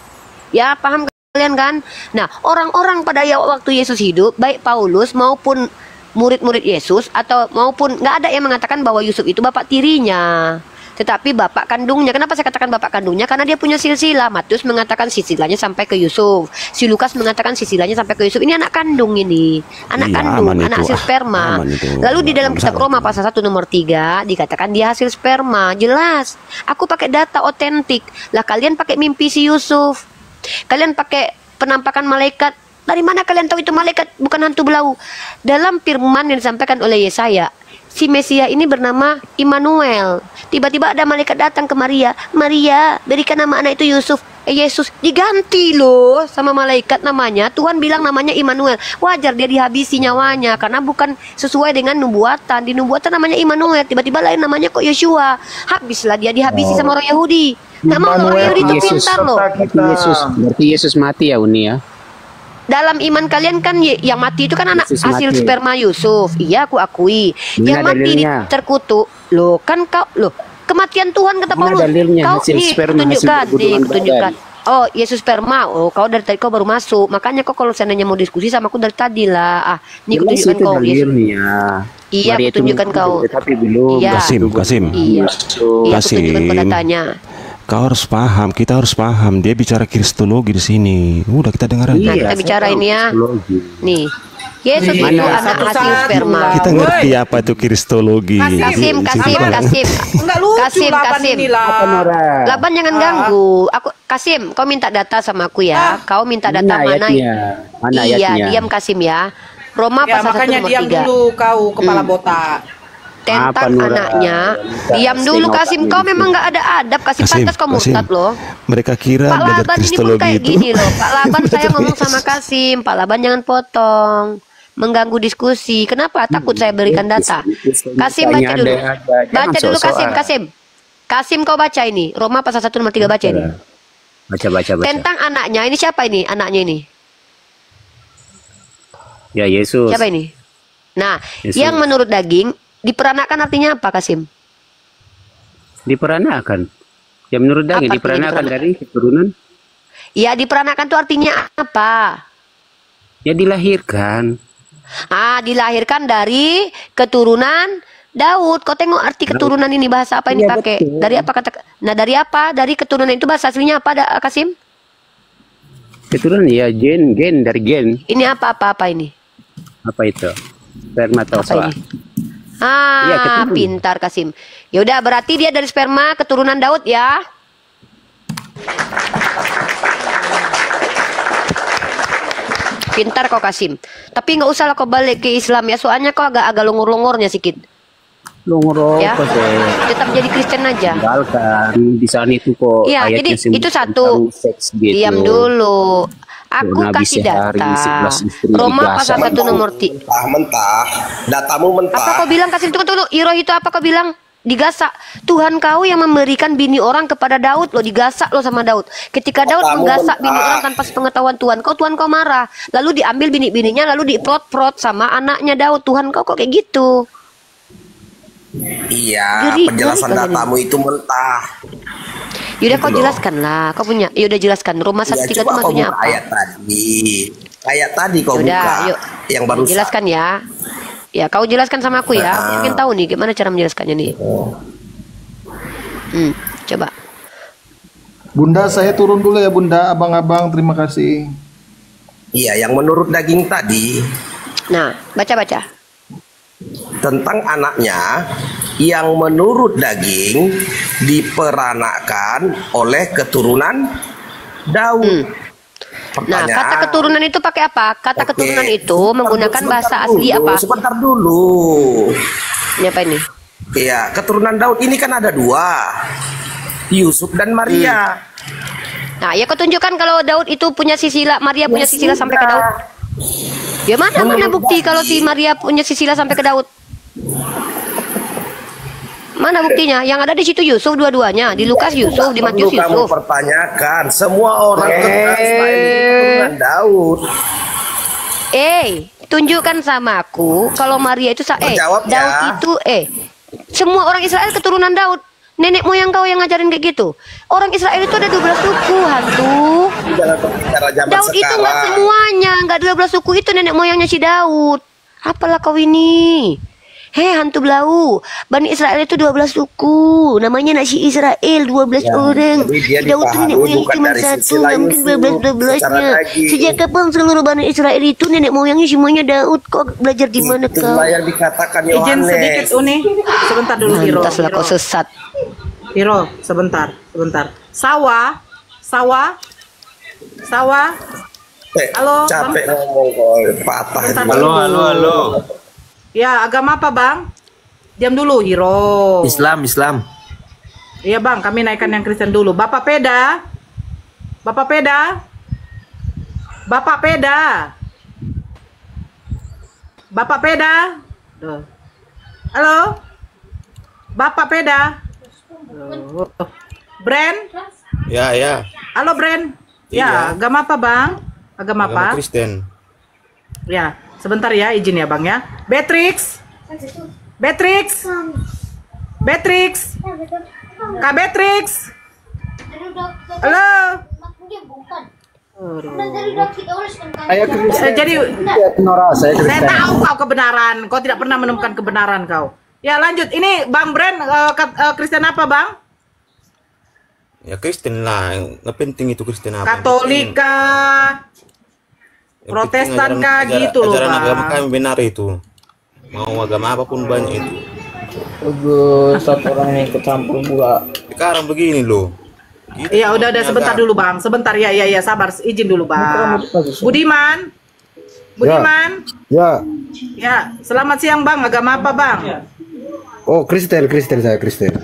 [SPEAKER 4] Ya, paham kalian kan? Nah, orang-orang pada waktu Yesus hidup, baik Paulus maupun murid-murid Yesus atau maupun nggak ada yang mengatakan bahwa Yusuf itu bapak tirinya, tetapi bapak kandungnya. Kenapa saya katakan bapak kandungnya? Karena dia punya silsilah. Matius mengatakan silsilahnya sampai ke Yusuf. Si Lukas mengatakan silsilahnya sampai ke Yusuf. Ini anak kandung ini. Anak
[SPEAKER 8] Iya,
[SPEAKER 4] kandung,
[SPEAKER 8] aman
[SPEAKER 4] anak
[SPEAKER 8] itu.
[SPEAKER 4] hasil sperma.
[SPEAKER 8] Aman itu.
[SPEAKER 4] Lalu di dalam kitab
[SPEAKER 8] Masalah.
[SPEAKER 4] Roma pasal 1 nomor 3 dikatakan dia hasil sperma. Jelas. Aku pakai data otentik. Lah kalian pakai mimpi si Yusuf. Kalian pakai penampakan malaikat. Dari mana kalian tahu itu malaikat bukan hantu belau? Dalam firman yang disampaikan oleh Yesaya, si Mesia ini bernama Immanuel. Tiba-tiba ada malaikat datang ke Maria. Maria, berikan nama anak itu Yusuf. Yesus diganti loh sama malaikat namanya. Tuhan bilang namanya Immanuel. Wajar dia dihabisi nyawanya karena bukan sesuai dengan nubuatan. Di nubuatan namanya Immanuel. Tiba-tiba lain namanya kok Yeshua. Habislah dia dihabisi sama orang Yahudi. Nama orang Yahudi itu pintar loh.
[SPEAKER 9] Berarti Yesus mati ya Uni ya.
[SPEAKER 4] Dalam iman kalian kan yang mati itu kan anak
[SPEAKER 9] Yesus
[SPEAKER 4] hasil
[SPEAKER 9] mati.
[SPEAKER 4] sperma Yusuf. Iya aku akui.
[SPEAKER 9] Mana
[SPEAKER 4] Yang mati
[SPEAKER 9] dalilnya?
[SPEAKER 4] terkutuk. Loh kan kau loh kematian Tuhan kata
[SPEAKER 9] Mana
[SPEAKER 4] Paulus.
[SPEAKER 9] dalilnya?
[SPEAKER 4] Kau
[SPEAKER 9] Hasil
[SPEAKER 4] nih
[SPEAKER 9] sperma, hasil
[SPEAKER 4] kutunjukkan,
[SPEAKER 9] perburuan
[SPEAKER 4] kutunjukkan. Oh Yesus sperma. Oh kau dari tadi kau baru masuk. Makanya kau kalau seandainya mau diskusi sama aku dari tadi lah. Ini
[SPEAKER 9] Jelas
[SPEAKER 4] kutunjukkan
[SPEAKER 9] itu
[SPEAKER 4] kau. Yesus.
[SPEAKER 9] dalilnya.
[SPEAKER 4] Iya,
[SPEAKER 9] Maria itu
[SPEAKER 4] kutunjukkan kau.
[SPEAKER 9] Tapi belum.
[SPEAKER 4] Iya.
[SPEAKER 8] Kasim.
[SPEAKER 4] Iya. Iya kutunjukkan kau datanya.
[SPEAKER 8] Kau harus paham, kita harus paham. Dia bicara kristologi di sini. Udah kita dengar aja.
[SPEAKER 4] Nah kita bicara ini ya. Nih. Yesus itu
[SPEAKER 9] Mana?
[SPEAKER 4] anak hasil sperma.
[SPEAKER 8] Kita ngerti apa itu kristologi.
[SPEAKER 4] Kasim.
[SPEAKER 1] Enggak lucu Laban
[SPEAKER 4] Kasim.
[SPEAKER 1] ini lah.
[SPEAKER 4] Laban jangan ganggu. Aku Kasim, kau minta data sama aku ya. Kau minta data mana?
[SPEAKER 9] Mana
[SPEAKER 4] Iya,
[SPEAKER 9] ayatnya?
[SPEAKER 4] diam Kasim ya. Roma
[SPEAKER 1] Ya
[SPEAKER 4] pasal 1
[SPEAKER 1] makanya
[SPEAKER 4] nomor
[SPEAKER 1] diam
[SPEAKER 4] 3.
[SPEAKER 1] dulu kau kepala botak.
[SPEAKER 9] Apa,
[SPEAKER 4] Tentang
[SPEAKER 9] Nura?
[SPEAKER 4] anaknya. Diam dulu Kasim, kau memang nggak ada adab. Kasim pantas kau murtad loh.
[SPEAKER 8] Mereka kira
[SPEAKER 4] Pak
[SPEAKER 8] belajar
[SPEAKER 4] Laban ini pun
[SPEAKER 8] kristologi
[SPEAKER 4] kayak
[SPEAKER 8] itu.
[SPEAKER 4] gini loh. Pak Laban saya ngomong sama Kasim. Pak Laban jangan potong. Mengganggu diskusi. Kenapa? Takut saya berikan data. Kasim baca dulu. Baca dulu Kasim. Kasim kau baca ini. Roma pasal 1 nomor 3 baca ini.
[SPEAKER 9] Baca.
[SPEAKER 4] Tentang anaknya. Ini siapa ini? Anaknya ini.
[SPEAKER 9] Ya Yesus.
[SPEAKER 4] Siapa ini? Nah,
[SPEAKER 9] Yesus.
[SPEAKER 4] yang menurut daging diperanakan artinya apa, Kasim?
[SPEAKER 9] Diperanakan. Ya menurut
[SPEAKER 4] Apa
[SPEAKER 9] daging
[SPEAKER 4] artinya
[SPEAKER 9] diperanakan
[SPEAKER 4] diperanakan?
[SPEAKER 9] dari keturunan.
[SPEAKER 4] Ya, diperanakan itu artinya apa?
[SPEAKER 9] Ya dilahirkan.
[SPEAKER 4] Dilahirkan dari keturunan Daud. Kau tengok arti keturunan ini, bahasa apa ini
[SPEAKER 9] Iya,
[SPEAKER 4] pakai?
[SPEAKER 9] betul.
[SPEAKER 4] Dari apa kata? Nah, dari apa? Dari keturunan itu bahasa aslinya apa, Kasim?
[SPEAKER 9] Keturunan ya gen dari gen.
[SPEAKER 4] Ini apa ini?
[SPEAKER 9] Apa itu?
[SPEAKER 4] Apa
[SPEAKER 9] Spermatozoa.
[SPEAKER 4] ini?
[SPEAKER 9] Iya, keturunan.
[SPEAKER 4] Pintar Kasim. Ya udah, berarti dia dari sperma keturunan Daud ya. Pintar kau Kasim. Tapi nggak usah lah kau balik ke Islam ya, soalnya kau agak longur-longornya sedikit.
[SPEAKER 9] Longro
[SPEAKER 4] Ya.
[SPEAKER 9] kok
[SPEAKER 4] Tetap jadi Kristen aja.
[SPEAKER 9] tinggalkan di sana itu kok.
[SPEAKER 4] Iya,
[SPEAKER 9] ayatnya
[SPEAKER 4] jadi itu
[SPEAKER 9] tentang
[SPEAKER 4] satu.
[SPEAKER 9] seks gitu.
[SPEAKER 4] Diam dulu. Aku
[SPEAKER 9] Nabi
[SPEAKER 4] kasih
[SPEAKER 9] sehari,
[SPEAKER 4] data.
[SPEAKER 9] 11 istri
[SPEAKER 4] Roma
[SPEAKER 9] digasak.
[SPEAKER 4] pasal 1 nomor
[SPEAKER 10] Mentah, datamu mentah.
[SPEAKER 4] Apa kau bilang, Kasim? Tunggu. Iroh itu apa kau bilang? Digasak. Tuhan kau yang memberikan bini orang kepada Daud loh, digasak loh sama Daud. Ketika Daud
[SPEAKER 10] Kamu
[SPEAKER 4] menggasak
[SPEAKER 10] mentah.
[SPEAKER 4] bini orang tanpa sepengetahuan Tuhan kau marah. Lalu diambil bini-bininya, lalu diprot-prot sama anaknya Daud. Tuhan kau kok kayak gitu?
[SPEAKER 10] Iya,
[SPEAKER 4] Jadi,
[SPEAKER 10] penjelasan
[SPEAKER 4] kalian
[SPEAKER 10] datamu itu mentah.
[SPEAKER 4] Yaudah kau
[SPEAKER 10] Gitu loh.
[SPEAKER 4] jelaskan lah. Kau punya. Yaudah jelaskan. Roma 1:3 itu
[SPEAKER 10] coba kau
[SPEAKER 4] maksudnya
[SPEAKER 10] buka
[SPEAKER 4] apa?
[SPEAKER 10] ayat tadi. Ayat tadi kau
[SPEAKER 4] Yaudah,
[SPEAKER 10] buka.
[SPEAKER 4] yuk.
[SPEAKER 10] Yang baru
[SPEAKER 4] Jelaskan ya. Ya, kau jelaskan sama aku ya. Aku ingin tahu nih gimana cara menjelaskannya nih. Coba.
[SPEAKER 5] Bunda, saya turun dulu ya Bunda, abang-abang, terima kasih.
[SPEAKER 10] Iya, yang menurut daging tadi
[SPEAKER 4] Nah, baca.
[SPEAKER 10] tentang anaknya yang menurut daging diperanakan oleh keturunan Daud.
[SPEAKER 4] Nah, kata keturunan itu pakai apa? Kata
[SPEAKER 10] Oke.
[SPEAKER 4] keturunan itu menggunakan bahasa asli apa?
[SPEAKER 10] Sebentar dulu.
[SPEAKER 4] Ini apa ini?
[SPEAKER 10] Iya, keturunan Daud ini kan ada dua, Yusuf dan Maria.
[SPEAKER 4] Nah, ya kau tunjukkan kalau Daud itu punya sisila, Maria punya sisila sampai ke Daud. Ya mana bukti kalau si Maria punya sisila sampai ke Daud? Mana buktinya? Yang ada di situ Yusuf dua-duanya, di Lukas Yusuf, di Matius
[SPEAKER 10] Perlu kamu
[SPEAKER 4] Yusuf.
[SPEAKER 10] pertanyakan, semua orang keturunan Ismail itu keturunan Daud.
[SPEAKER 4] Tunjukkan sama aku kalau Maria itu
[SPEAKER 10] Jawab ya.
[SPEAKER 4] Daud itu semua orang Israel keturunan Daud. Nenek moyang kau yang ngajarin kayak gitu. Orang Israel itu ada 12 suku, hantu.
[SPEAKER 10] Dalam berbicara zaman
[SPEAKER 4] Daud itu nggak
[SPEAKER 10] sekarang.
[SPEAKER 4] semuanya, nggak 12 suku itu nenek moyangnya si Daud. Apalah kau ini? Hantu belau. Bani Israel itu 12 suku. Namanya nasi Israel 12 orang.
[SPEAKER 10] jadi dia
[SPEAKER 4] Si Daud itu nenek
[SPEAKER 10] dipahami
[SPEAKER 4] moyangnya
[SPEAKER 10] bukan
[SPEAKER 4] cuma
[SPEAKER 10] dari
[SPEAKER 4] satu,
[SPEAKER 10] sisi
[SPEAKER 4] nggak mungkin
[SPEAKER 10] Yusuf,
[SPEAKER 4] 12-12-nya.
[SPEAKER 10] secara daging.
[SPEAKER 4] Sejak kapan seluruh Bani Israel itu nenek moyangnya semuanya Daud? Kok belajar di mana kau?
[SPEAKER 10] Itulah yang dikatakan
[SPEAKER 1] Izin
[SPEAKER 10] Yohanes.
[SPEAKER 1] sedikit Uni, sebentar dulu Hiro.
[SPEAKER 4] Lantaslah kau sesat.
[SPEAKER 1] Hiro, sebentar. Sawah. Halo,
[SPEAKER 10] Capek ngomong kok, patah.
[SPEAKER 1] Bentar
[SPEAKER 10] juga.
[SPEAKER 1] dulu.
[SPEAKER 6] Halo.
[SPEAKER 1] Ya, agama apa Bang? Diam dulu Hiro.
[SPEAKER 6] Islam.
[SPEAKER 1] Iya Bang, kami naikkan yang Kristen dulu. Bapak Peda. Duh. Halo. Bapak Peda. Duh. Brand.
[SPEAKER 6] Ya.
[SPEAKER 1] Halo Brand.
[SPEAKER 6] Iya.
[SPEAKER 1] Ya, agama apa Bang? Agama apa?
[SPEAKER 6] Kristen.
[SPEAKER 1] Ya, sebentar ya, izin ya Bang ya. Beatrix. Kak Beatrix. Halo. Jadi saya tahu kau kebenaran. Kau tidak pernah menemukan kebenaran kau. Ya lanjut. Ini Bang Brand Kristen apa Bang?
[SPEAKER 6] Ya Kristen lah, nggak penting itu Kristen apa.
[SPEAKER 1] Katolika,
[SPEAKER 6] Yang
[SPEAKER 1] Protestan
[SPEAKER 6] penting
[SPEAKER 1] kah gitu loh
[SPEAKER 6] ajaran
[SPEAKER 1] Bang.
[SPEAKER 6] agama kami benar itu. Mau agama apapun banyak itu.
[SPEAKER 11] Satu orang yang kecampur pula.
[SPEAKER 6] Sekarang begini loh. Kita
[SPEAKER 1] Iya udah
[SPEAKER 6] punya
[SPEAKER 1] sebentar
[SPEAKER 6] agama.
[SPEAKER 1] dulu Bang. Sebentar ya sabar izin dulu Bang. Budiman.
[SPEAKER 11] Ya.
[SPEAKER 1] Ya, selamat siang Bang. Agama apa Bang?
[SPEAKER 11] Oh, Kristen saya Kristen.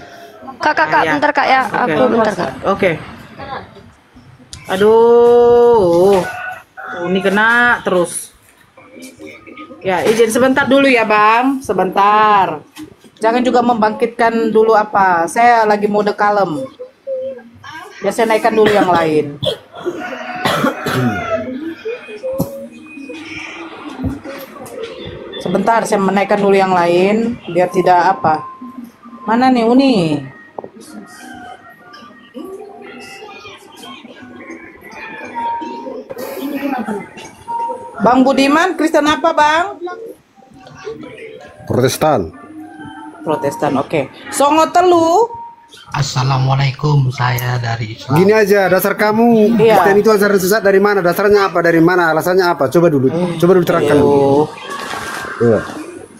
[SPEAKER 4] Kak,
[SPEAKER 1] Ya.
[SPEAKER 4] bentar Kak ya. Aku bentar Kak.
[SPEAKER 1] Oke. Aduh. Ini kena terus. Ya, izin sebentar dulu ya, Bang. Sebentar. Jangan juga membangkitkan dulu apa. Saya lagi mode kalem. Ya, saya naikkan dulu yang lain. Sebentar, saya menaikkan dulu yang lain biar tidak apa. Mana nih Uni? Bang Budiman, Kristen apa Bang?
[SPEAKER 12] Protestan.
[SPEAKER 1] Protestan, oke. Songo telu.
[SPEAKER 13] Assalamualaikum, saya dari Islam.
[SPEAKER 12] Gini aja, dasar kamu
[SPEAKER 1] Iya.
[SPEAKER 12] Kristen itu ajaran sesat dari mana? Dasarnya apa? Dari mana? Alasannya apa? Coba dulu terangkan dulu. Iya.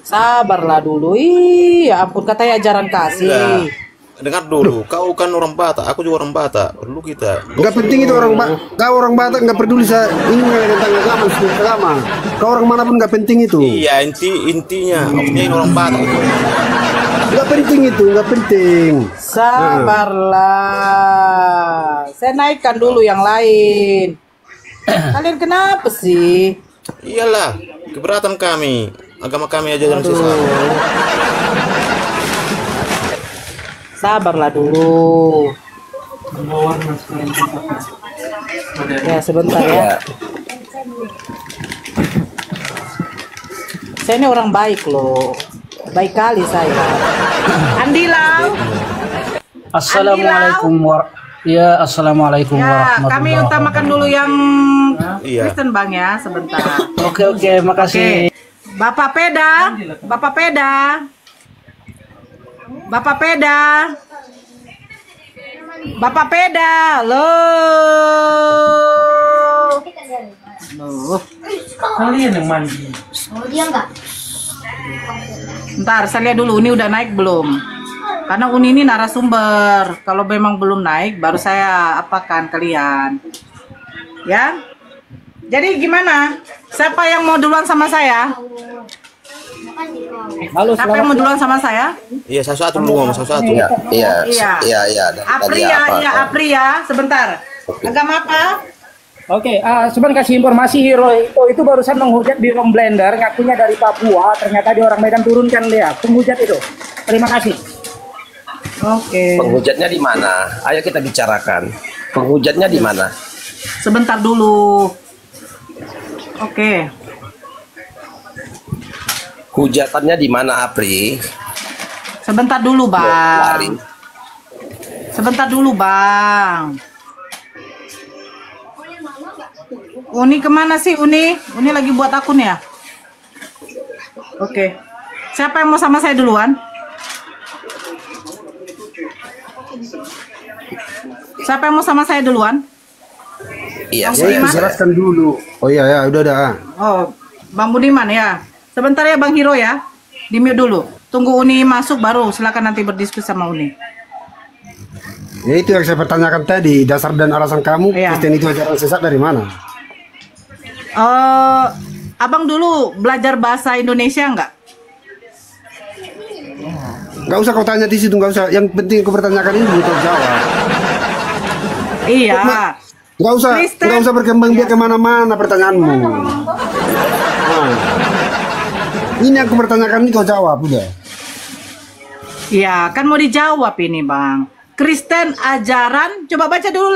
[SPEAKER 1] Sabarlah dulu. Iya, ampun katanya ajaran kasih.
[SPEAKER 14] Iya. Dengar dulu, kau kan orang Batak, aku juga orang Batak. Perlu kita.
[SPEAKER 12] Enggak penting itu kau orang Batak enggak peduli ini tentang agama, agama. Kau orang manapun enggak penting itu.
[SPEAKER 14] Iya, intinya, maksudnya ini orang Batak.
[SPEAKER 12] Enggak penting itu, enggak penting.
[SPEAKER 1] Sabarlah. Saya naikkan dulu yang lain. Kalian kenapa sih?
[SPEAKER 14] Iyalah, keberatan kami. Agama kami aja yang sesat.
[SPEAKER 1] Sabarlah dulu. Ya sebentar ya. Saya ini orang baik loh. Baik kali saya. Andilau.
[SPEAKER 11] Assalamualaikum Assalamualaikum
[SPEAKER 1] Ya,
[SPEAKER 11] warahmatullahi
[SPEAKER 1] kami utamakan dulu yang
[SPEAKER 14] Iya.
[SPEAKER 1] Kristen Bang ya, sebentar.
[SPEAKER 11] Oke, makasih.
[SPEAKER 1] Bapak Peda, Bapak Peda. Bapak Peda. Bapak Peda, loh. Loh.
[SPEAKER 11] Kalian yang mandi.
[SPEAKER 1] Ntar saya lihat dulu Uni udah naik belum. Karena Uni ini narasumber. Kalau memang belum naik baru saya apakan kalian. Ya. Jadi gimana? Siapa yang mau duluan sama saya?
[SPEAKER 11] Halo,
[SPEAKER 1] Siapa yang mau duluan sama saya?
[SPEAKER 14] Iya, satu dulu ngomong satu.
[SPEAKER 1] Iya. Apria, sebentar. Agama apa?
[SPEAKER 11] Oke, sebentar kasih informasi Hero itu barusan menghujat di Rom Blender, ngakunya dari Papua, ternyata di orang Medan turunkan dia, penghujat itu. Terima kasih.
[SPEAKER 1] Oke.
[SPEAKER 10] Penghujatnya di mana? Ayo kita bicarakan. Penghujatnya di mana?
[SPEAKER 1] Sebentar dulu. Oke.
[SPEAKER 10] Hujatannya di mana, Apri?
[SPEAKER 1] Sebentar dulu, Bang. Sebentar dulu, Bang. Uni kemana sih, Uni? Uni lagi buat akun ya? Oke. Siapa yang mau sama saya duluan? Siapa yang mau sama saya duluan?
[SPEAKER 10] Iya,
[SPEAKER 12] saya jelaskan dulu. Oh iya ya, udah.
[SPEAKER 1] Oh, Bang Budiman ya. Sebentar ya Bang Hiro ya. Di mute dulu. Tunggu Uni masuk baru silakan nanti berdiskusi sama Uni.
[SPEAKER 12] Ya itu yang saya pertanyakan tadi, dasar dan alasan kamu Kristen itu ajaran sesat dari mana?
[SPEAKER 1] Abang dulu belajar bahasa Indonesia enggak?
[SPEAKER 12] Nggak usah kau tanya di situ, nggak usah. Yang penting kau pertanyakan ini dulu kau jawab.
[SPEAKER 1] Iya.
[SPEAKER 12] Nggak usah berkembang biak kemana-mana pertanyaanmu. Ini yang aku pertanyakan ini kau jawab udah.
[SPEAKER 1] Iya, kan mau dijawab ini Bang. Kristen ajaran, coba baca dulu